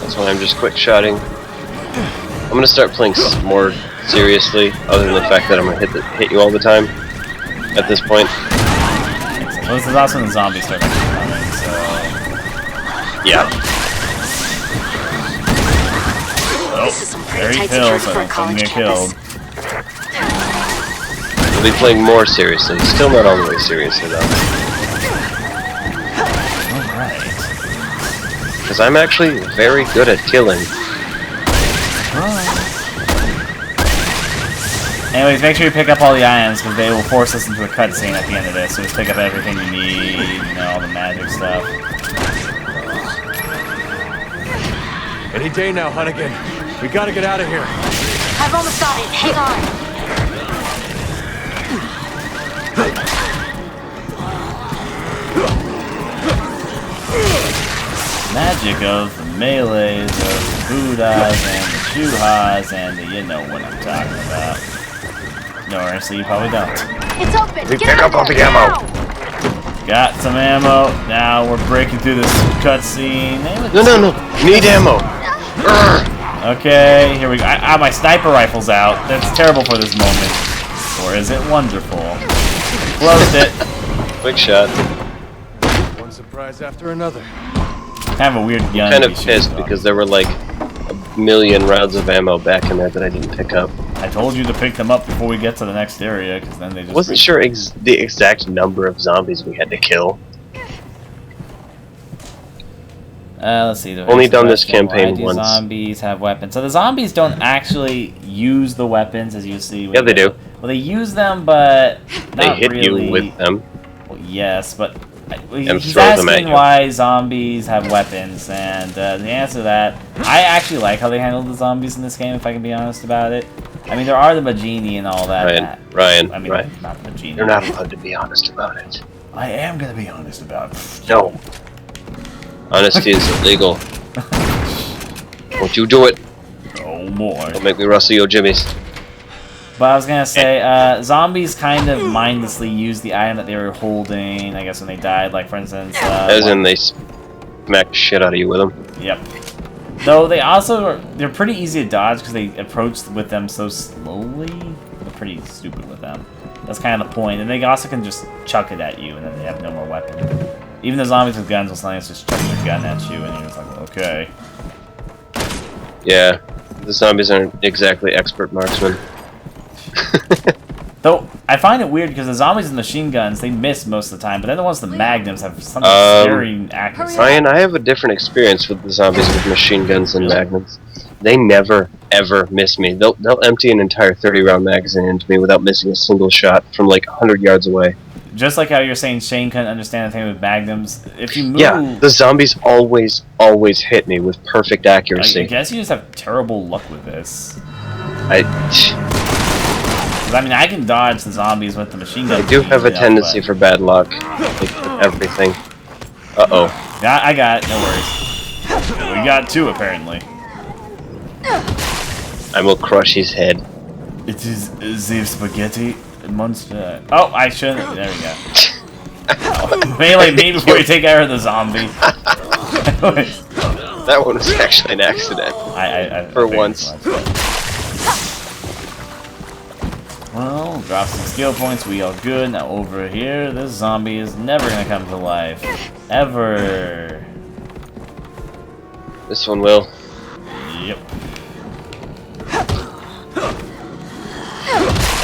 That's why I'm just quick shotting. I'm gonna start playing more seriously, other than the fact that I'm gonna hit you all the time. At this point. Well, this is also when the zombies start coming, so... Yeah. Oh, This is some there pretty he tight kills, security so for a I'm gonna college get killed. campus. I'll be playing more seriously. Still not all the way seriously though. Alright. Because I'm actually very good at killing. Anyways, make sure you pick up all the items because they will force us into a cutscene at the end of this. So just pick up everything you need, you know, all the magic stuff. Any day now, Hunnigan. We gotta get out of here. I've almost got it. Hang on. Magic of the melees, of the Buddhas, and the Shuhas, and the, you know what I'm talking about. No, honestly, you probably don't. It's open. We Get pick out up all there the ammo. now. Got some ammo. Now we're breaking through this cutscene. No. Need ammo. Okay, here we go. My sniper rifle's out. That's terrible for this moment. Or is it wonderful? Closed it. Quick shot. One surprise after another. Kind of a weird gun. Kind to of be shooting pissed off. because there were like a million rounds of ammo back in there that I didn't pick up. I told you to pick them up before we get to the next area, because then they just... Wasn't sure the exact number of zombies we had to kill. Let's see. Only done this campaign Why do once. Zombies have weapons. So the zombies don't actually use the weapons, as you see. Yeah, they do. Well, they use them, but They not hit really. you with them. Well, yes, but And he's throw them at asking you. why zombies have weapons, and the answer to that, I actually like how they handle the zombies in this game, if I can be honest about it. I mean, there are the Magini and all that. Ryan, I mean, not the Magini. You're not allowed to be honest about it. I am gonna be honest about it. No. Honesty is illegal. Don't you do it. Oh boy. Don't make me rustle your jimmies. But I was gonna say, zombies kind of mindlessly use the item that they were holding, I guess, when they died. Like, for instance... As in, they smack the shit out of you with them. Yep. Though they also... They're pretty easy to dodge because they approach with them so slowly. They're pretty stupid with them. That's kind of the point. And they also can just chuck it at you, and then they have no more weapon. Even the zombies with guns will sometimes just chuck their gun at you, and you're just like, okay. Yeah. The zombies aren't exactly expert marksmen. Though, I find it weird because the zombies with machine guns, they miss most of the time, but then the ones with the magnums have some scary accuracy. Ryan, I have a different experience with the zombies with machine guns and magnums. They never, ever miss me. They'll empty an entire 30-round magazine into me without missing a single shot from like 100 yards away. Just like how you're saying Shane couldn't understand the thing with magnums. If you move... Yeah, the zombies always hit me with perfect accuracy. I guess you just have terrible luck with this. I mean, I can dodge the zombies with the machine gun. I do have a tendency for bad luck. Like, with everything. Uh-oh. Yeah, I got it. No worries. We got two, apparently. I will crush his head. It is the spaghetti monster. Oh, I shouldn't. There we go. Melee me before you take out the zombie. That one was actually an accident. I for once. Well, drop some skill points, we all good. Now over here, this zombie is never gonna come to life. Ever. This one will. Yep.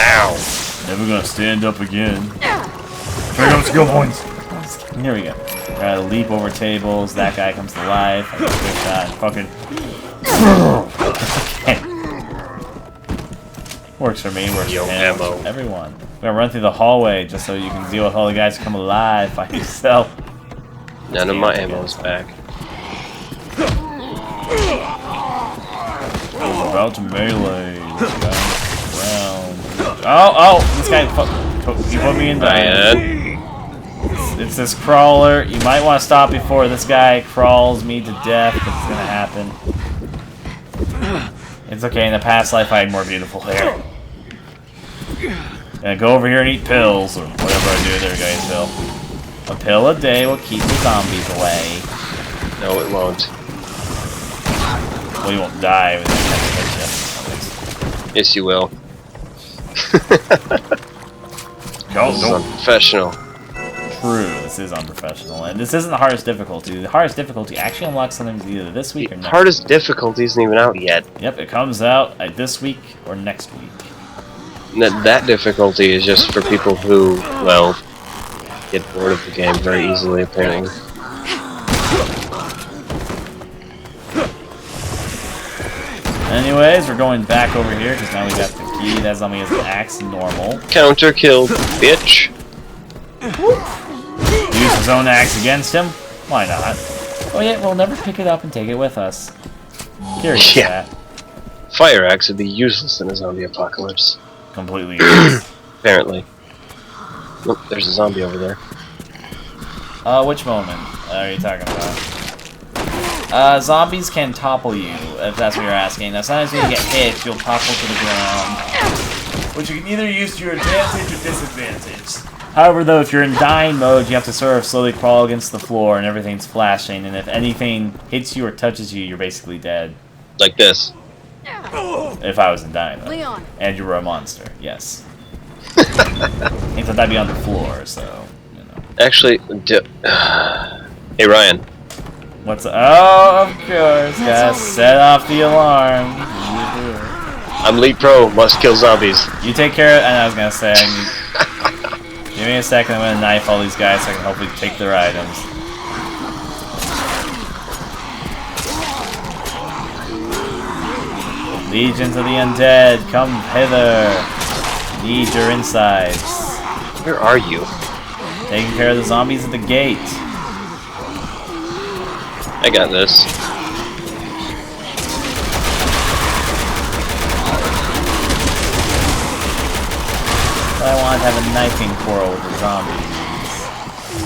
Ow! Never gonna stand up again. Trade on skill points. Here we go. Gotta leap over tables, that guy comes to life. I get a quick shot and fucking... Works for me, works for him, ammo. works for everyone. We're gonna run through the hallway just so you can deal with all the guys who come alive by yourself. None of my ammo's back. About to melee. This guy on the ground. Oh, this guy he put me in Ryan. It's this crawler. You might want to stop before this guy crawls me to death. It's gonna happen. It's okay, in the past life I had more beautiful hair. Gonna go over here and eat pills, or whatever I do. There we go, eat a pill. A pill a day will keep the zombies away. No, it won't. Well, you won't die with that. Yes, you will. This is unprofessional. True, this is unprofessional, and this isn't the hardest difficulty. The hardest difficulty actually unlocks something either this week or next. Hardest difficulty isn't even out yet. Yep, it comes out this week or next week. That difficulty is just for people who, well, get bored of the game very easily, apparently. Anyways, we're going back over here because now we got the key. That zombie has an axe normal. Counter killed, bitch. Use his own axe against him? Why not? Oh yeah, we'll never pick it up and take it with us. Curious Yeah. that. Fire axe would be useless in a zombie apocalypse. Completely useless. Apparently. Look, there's a zombie over there. Which moment are you talking about? Zombies can topple you, if that's what you're asking. Now, sometimes when you get hit, you'll topple to the ground, which you can either use to your advantage or disadvantage. However, though, if you're in dying mode, you have to sort of slowly crawl against the floor and everything's flashing, and if anything hits you or touches you, you're basically dead. Like this. If I was in dying mode. Leon. And you were a monster, yes. Except I'd be on the floor, so, you know. Actually, hey Ryan. What's oh, of course, gotta set off the alarm. I'm Lead Pro, must kill zombies. You take care of, and I was gonna say, give me a second, I'm gonna knife all these guys so I can hopefully take their items. Legions of the Undead, come hither. Need your insides. Where are you? Taking care of the zombies at the gate. I got this. But I want to have a knifing quarrel with the zombies.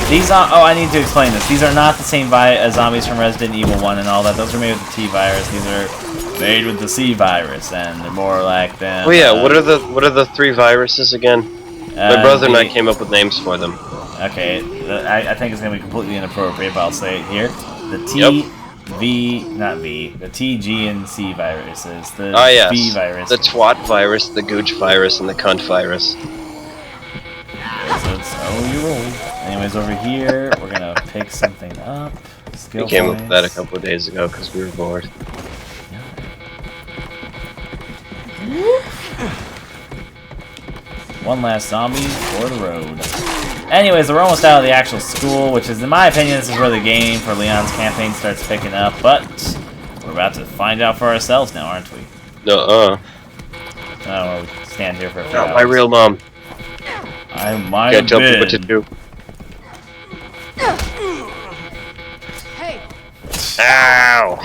These are, oh, I need to explain this. These are not the same zombies from Resident Evil 1 and all that. Those are made with the T virus. These are made with the C virus, and they're more like them. Oh yeah, what are the 3 viruses again? My brother and I came up with names for them. Okay, I think it's gonna be completely inappropriate, but I'll say it here. The T, V, not V, the T, G, and C viruses. The yes. V virus. The twat virus, the gooch virus, and the cunt virus. So you roll. Anyways, over here, we're gonna pick something up. Skill We came up with that a points. couple of days ago because we were bored. One last zombie for the road. Anyways, we're almost out of the actual school, which is, in my opinion, this is where the game for Leon's campaign starts picking up, but we're about to find out for ourselves now, aren't we? No, Oh, we'll stand here for a few not hours. my real mom. I might Can't have tell people what to been. do. Hey, Ow!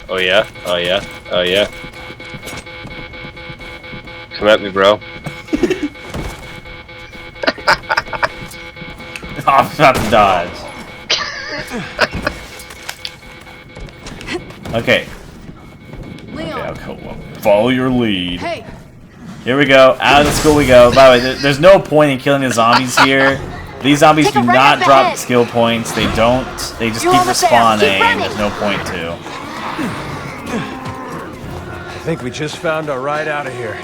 Oh yeah? Oh yeah? Oh yeah? Come at me, bro. I'm about to dodge. Okay. Leon. Okay, I'll go. Follow your lead. Hey, Here we go. Out of the school we go. By the way, there's no point in killing the zombies here. These zombies do not drop skill points. They don't. They just keep respawning. There's no point to. I think we just found our ride out of here.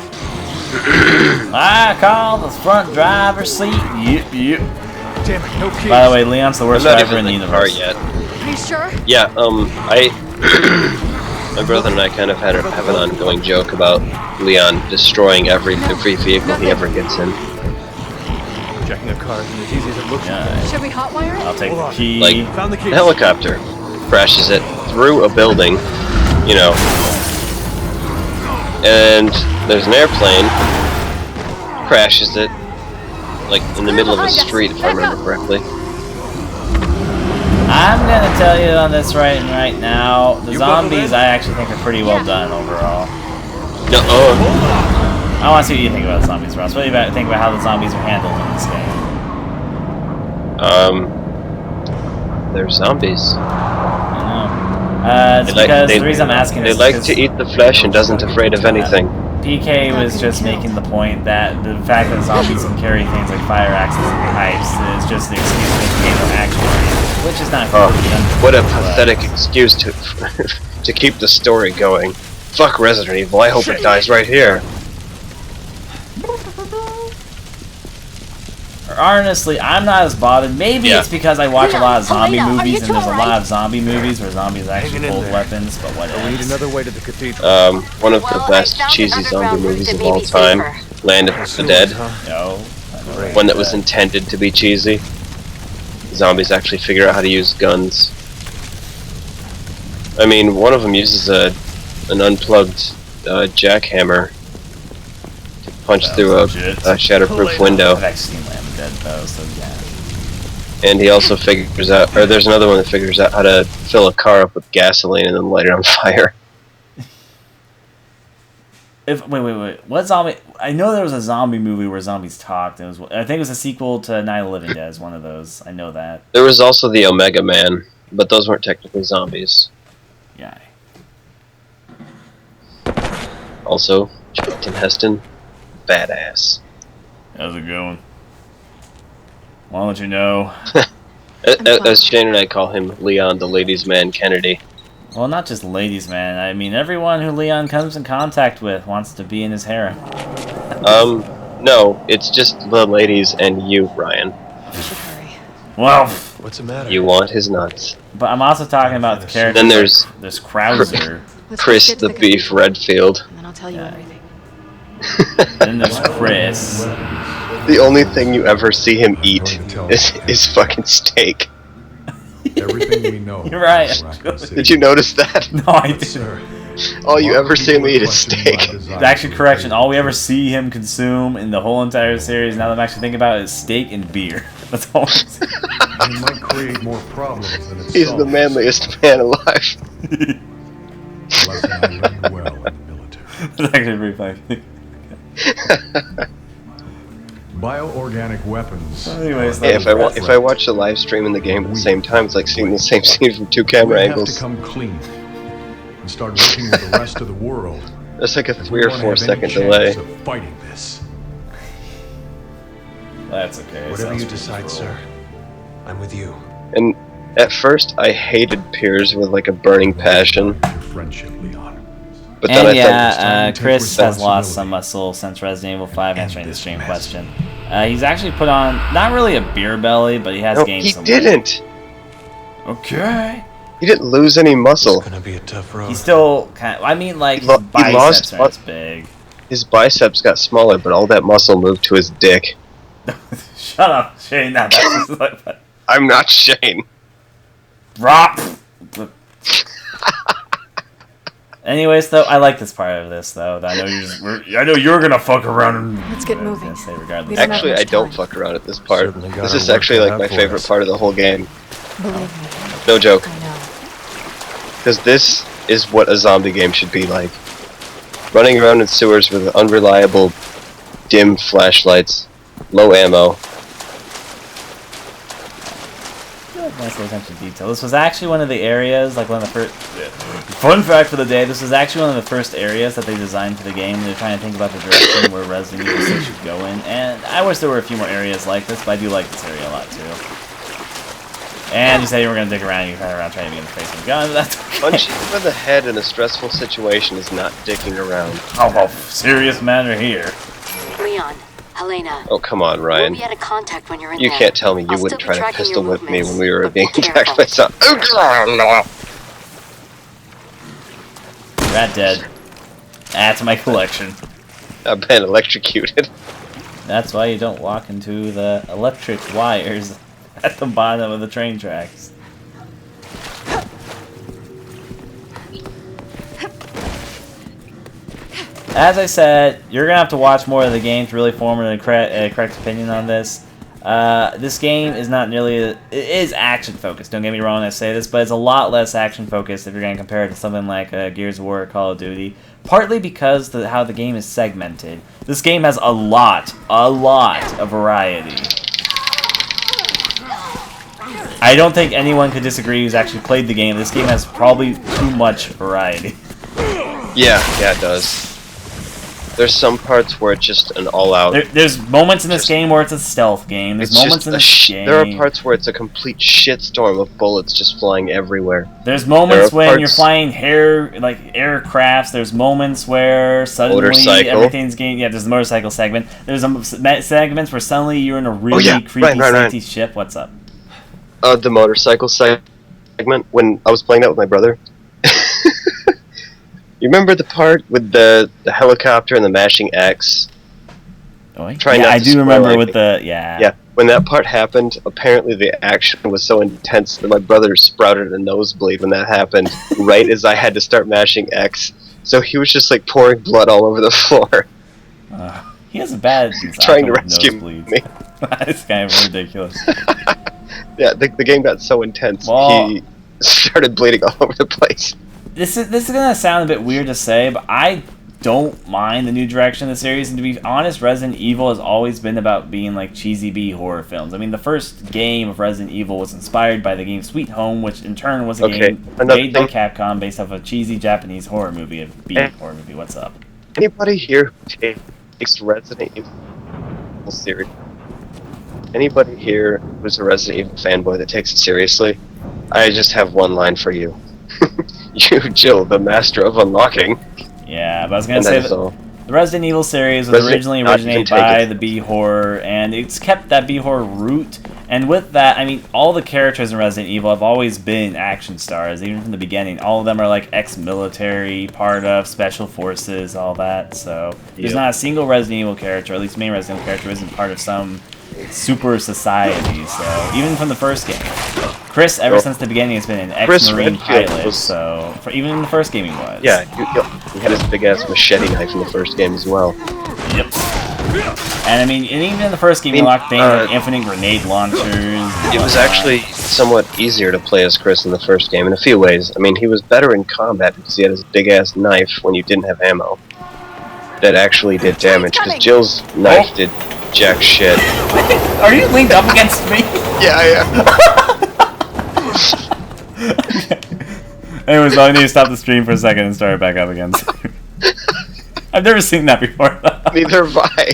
I call the front driver's seat. Yep, yep. Damn it, no keys. By the way, Leon's the I'm worst not driver in even the in the car universe. yet. are you sure? Yeah, my brother and I kind of have an ongoing joke about Leon destroying every vehicle he ever gets in. Checking a car isn't as easy as it looks. Yeah, Should we hotwire it? I'll take Hold the on. key. Like, Found the The keys. helicopter crashes it through a building, you know, and there's an airplane, crashes it, like in the middle of a street, if I remember correctly. I'm gonna tell you on this right now, the You buckled zombies in? I actually think are pretty well done overall. No, I want to see what you think about zombies, Ross. What do you think about how the zombies are handled in this game? they're zombies. I know. It's because the reason I'm asking they is like because to eat the flesh and doesn't afraid of anything. PK was just making the point that the fact that zombies can carry things like fire axes and pipes is just the excuse to make the game more action-oriented, which is not completely done. What a pathetic excuse to to keep the story going. Fuck Resident Evil, I hope it dies right here. Honestly, I'm not as bothered. Maybe Yeah. it's because I watch a lot of zombie Helena, are movies, you and there's a two lot alright? of zombie movies where zombies actually Hanging in hold there. weapons, but what We need else? another way to the cathedral. One of Well, the I best found an cheesy zombie underground route movies that of may all be time, safer. Land of the Dead. No. I don't One that was intended to be cheesy. Zombies actually figure out how to use guns. I mean, one of them uses an unplugged jackhammer to punch through a shatterproof window, I've actually seen Land of the Dead though, so yeah. and he also figures out, or there's another one that figures out how to fill a car up with gasoline and then light it on fire. Wait. What zombie? I know there was a zombie movie where zombies talked. I think it was a sequel to Night of the Living Dead. Is one of those. I know that. There was also the Omega Man, but those weren't technically zombies. Yeah. Also, Charlton Heston, badass. How's it going? Why don't you know? As Shane and I call him, Leon the Ladies' Man Kennedy. Well, not just ladies, man. I mean, everyone who Leon comes in contact with wants to be in his harem. No, it's just the ladies and you, Ryan. Should hurry. Well, What's the matter? You want his nuts. but I'm also talking about the characters. Then there's there's Krauser. Let's Chris get to the Beef cathedral, Redfield. And then I'll tell you Yeah. everything. Then there's Chris. The only thing you ever see him eat is fucking steak. Everything we know. You're right. about Raccoon City. Did you notice that? No, I didn't. Sir, All you ever see him people eat is question steak. my desire Actually, for correction. faith. All we ever see him consume in the whole entire series, now that I'm actually thinking about it, is steak and beer. That's all. He might create more problems than it He's the solves. manliest man alive. A lesson I learned well in the military. That's actually pretty funny. Bioorganic weapons. Anyways, are Hey, if I a if I threat. watch the live stream and the game at the same time, it's like seeing the same scene from two camera we have to angles. come clean and start working with the rest of the world. That's like a if 3 we or wanna 4 have any second chance delay. of fighting this. That's okay. Whatever Sounds you decide, pretty sir, I'm with you. And at first, I hated Piers with like a burning passion, Your friendship, Leon. but then And I thought, yeah, to take Chris has lost responsibility. some muscle since Resident Evil 5 answering the this stream mess. question. He's actually put on, not really a beer belly, but he has no, gained he some weight. didn't. Okay. He didn't lose any muscle. It's gonna be a tough road. He's still kind of, I mean, like, He his lo- he lost biceps aren't as big. His biceps got smaller, but all that muscle moved to his dick. Shut up, Shane. Now that's just like, I'm not Shane. drop. Anyways, though, I like this part of this, though. I know I know you're gonna fuck around. And, Let's get moving. I say regardless. We don't have Actually, much I don't time. fuck around at this part. Certainly got This our is work actually cut like out my for favorite us. part of the whole game. Believe me, No joke. I know. Because this is what a zombie game should be like. Running around in sewers with unreliable, dim flashlights, low ammo. Nice little attention to detail. This was actually one of the areas, like one of the first. Fun fact for the day: this was actually one of the first areas that they designed for the game. They're trying to think about the direction where Resident Evil 6 should go in, and I wish there were a few more areas like this, but I do like this area a lot too. And you say you were gonna dig around, you kind of around trying to be in the face of a gun. That's okay. Punching him in the head in a stressful situation is not dicking around. Oh, serious matter here. Leon, Helena. Oh, come on, Ryan. We'll be out of contact when you're in You there. can't tell me you I'll wouldn't still try be to tracking pistol your whip me when movements, we were but be being attacked careful. by some. Rat dead. Add to my collection. I've been electrocuted. That's why you don't walk into the electric wires at the bottom of the train tracks. As I said, you're gonna have to watch more of the game to really form a correct opinion on this. This game is not nearly it is action focused. Don't get me wrong when I say this, but it's a lot less action focused if you're gonna compare it to something like Gears of War or Call of Duty. Partly because how the game is segmented. This game has a lot of variety. I don't think anyone could disagree who's actually played the game. This game has probably too much variety. Yeah, it does. There's some parts where it's just an all-out. There's moments in this game where it's a stealth game. There's It's moments just in a this game. There are parts where it's a complete shitstorm of bullets just flying everywhere. There's moments there are when you're parts- flying aircrafts. There's moments where suddenly Motorcycle. everything's getting. Yeah, there's the motorcycle segment. There's segments where suddenly you're in a really yeah, creepy, right. safety ship. What's up? The motorcycle segment, when I was playing that with my brother. You remember the part with the helicopter and the mashing X? Oh, Try yeah, not I to do spoil remember anything. with the yeah. Yeah, when that part happened, apparently the action was so intense that my brother sprouted a nosebleed when that happened, right as I had to start mashing X. So he was just like pouring blood all over the floor, He has a bad trying to cycle with rescue nosebleeds. me. It's kind of ridiculous. Yeah, the game got so intense, Well- he started bleeding all over the place. This is gonna sound a bit weird to say, but I don't mind the new direction of the series. And to be honest, Resident Evil has always been about being like cheesy B horror films. I mean, the first game of Resident Evil was inspired by the game Sweet Home, which in turn was a game made by Capcom based off a cheesy Japanese horror movie, a B horror movie. What's up? Anybody here who takes Resident Evil series? Anybody here who's a Resident Evil fanboy that takes it seriously? I just have one line for you. You, Jill, the master of unlocking. Yeah, but I was gonna say that the Resident Evil series was originally originated by the B horror, and it's kept that B horror root. And with that, I mean, all the characters in Resident Evil have always been action stars, even from the beginning. All of them are like ex-military, part of special forces, all that. So there's not a single Resident Evil character, or at least main Resident Evil character, isn't part of some super society. So even from the first game, Chris, ever since the beginning, has been an ex-marine pilot. So even in the first game, he was. Yeah, he had his big ass machete knife in the first game as well. Yep. And I mean, and even in the first game, you locked down infinite grenade launchers. It was actually somewhat easier to play as Chris in the first game in a few ways. I mean, he was better in combat because he had his big ass knife when you didn't have ammo that actually did damage. Because Jill's knife did jack shit. Are you linked up against me? Yeah, I am. Anyways, I need to stop the stream for a second and start it back up again. I've never seen that before. Neither have I.